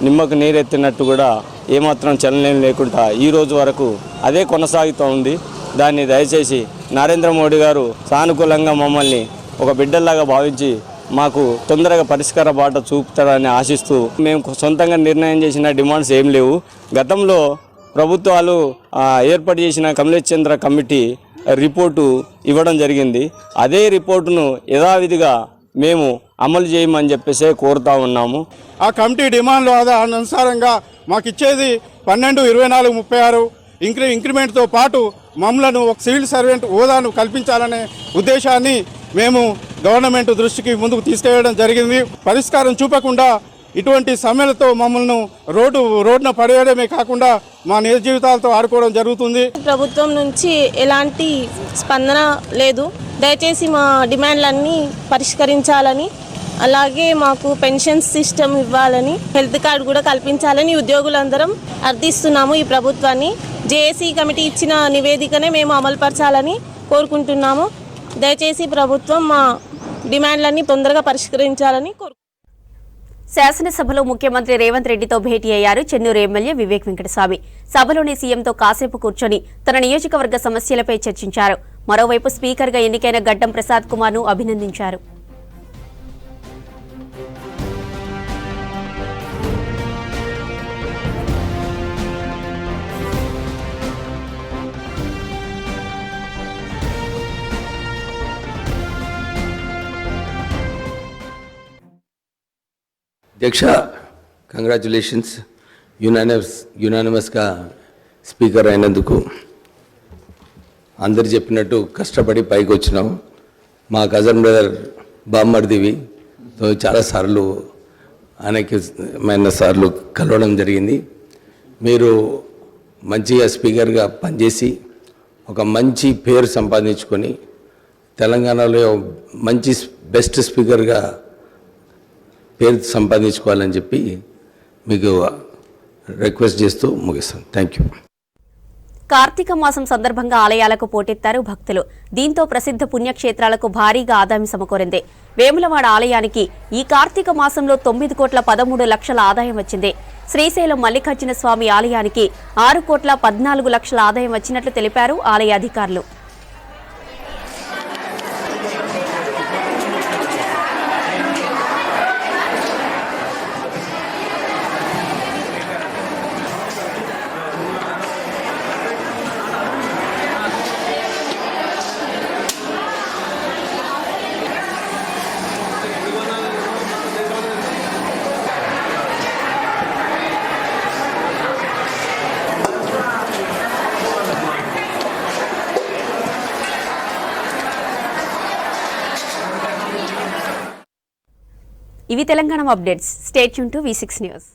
S18: నిమ్మకు నీరెత్తినట్టు కూడా ఏమాత్రం చలనం లేకుండా ఈ రోజు వరకు అదే కొనసాగుతూ ఉంది. దాన్ని దయచేసి నరేంద్ర మోడీ గారు సానుకూలంగా మమ్మల్ని ఒక బిడ్డల్లాగా భావించి మాకు తొందరగా పరిష్కార బాట చూపుతారని ఆశిస్తూ మేము సొంతంగా నిర్ణయం చేసిన డిమాండ్స్ ఏం లేవు. గతంలో ప్రభుత్వాలు ఏర్పాటు చేసిన కమలేష్ చంద్ర కమిటీ రిపోర్టు ఇవ్వడం జరిగింది. అదే రిపోర్టును యథావిధిగా మేము అమలు చేయమని చెప్పేసి కోరుతా ఉన్నాము.
S12: ఆ కమిటీ డిమాండ్లు అనుసారంగా మాకు ఇచ్చేది 12, 24, 36 ఇంక్రిమెంట్తో పాటు మమ్మలను ఒక సివిల్ సర్వెంట్ హోదాను కల్పించాలనే ఉద్దేశాన్ని మేము గవర్నమెంట్ దృష్టికి ముందుకు తీసుకెళ్లడం జరిగింది. పరిష్కారం చూపకుండా ఇటువంటి సమ్మెలతో మమ్మల్ని రోడ్డున పడేయడమే కాకుండా మా నిజ జీవితాలతో ఆడుకోవడం జరుగుతుంది.
S13: ప్రభుత్వం నుంచి ఎలాంటి స్పందన లేదు. దయచేసి మా డిమాండ్లన్నీ పరిష్కరించాలని, అలాగే మాకు పెన్షన్ సిస్టమ్ ఇవ్వాలని, హెల్త్ కార్డు కూడా కల్పించాలని ఉద్యోగులందరం అర్థిస్తున్నాము. ఈ ప్రభుత్వాన్ని జేఏసీ కమిటీ ఇచ్చిన నివేదికనే మేము అమలుపరచాలని కోరుకుంటున్నాము. దయచేసి ప్రభుత్వం మా డిమాండ్లన్నీ తొందరగా పరిష్కరించాలని కోరుకుంటున్నాము.
S1: శాసనసభలో ముఖ్యమంత్రి రేవంత్ రెడ్డితో భేటీ అయ్యారు చెన్నూరు ఎమ్మెల్యే వివేక్ వెంకటస్వామి. సభలోనే సీఎంతో కాసేపు కూర్చొని తన నియోజకవర్గ సమస్యలపై చర్చించారు. మరోవైపు స్పీకర్గా ఎన్నికైన గడ్డం ప్రసాద్ కుమార్ను అభినందించారు.
S19: అధ్యక్ష, కంగ్రాచులేషన్స్. యునానిమస్గా స్పీకర్ అయినందుకు. అందరు చెప్పినట్టు కష్టపడి పైకి వచ్చినాం. మా కజన్ బ్రదర్ బామ్మర్దివి చాలాసార్లు అనేకమైన సార్లు కలవడం జరిగింది. మీరు మంచిగా స్పీకర్గా పనిచేసి ఒక మంచి పేరు సంపాదించుకొని తెలంగాణలో మంచి బెస్ట్ స్పీకర్గా పేరు సంపాదించుకోవాలని చెప్పి మీకు రిక్వెస్ట్ చేస్తూ ముగిస్తాను. Thank you.
S1: కార్తీక మాసం సందర్భంగా ఆలయాలకు పోటెత్తారు భక్తులు. దీంతో ప్రసిద్ధ పుణ్యక్షేత్రాలకు భారీగా ఆదాయం సమకూరింది. వేములవాడ ఆలయానికి ఈ కార్తీక మాసంలో 9,13,00,000 ఆదాయం వచ్చింది. శ్రీశైలం మల్లికార్జున స్వామి ఆలయానికి 6,14,00,000 ఆదాయం వచ్చినట్లు తెలిపారు ఆలయ అధికారులు. ఇవి Telangana updates. Stay tune to V6 news.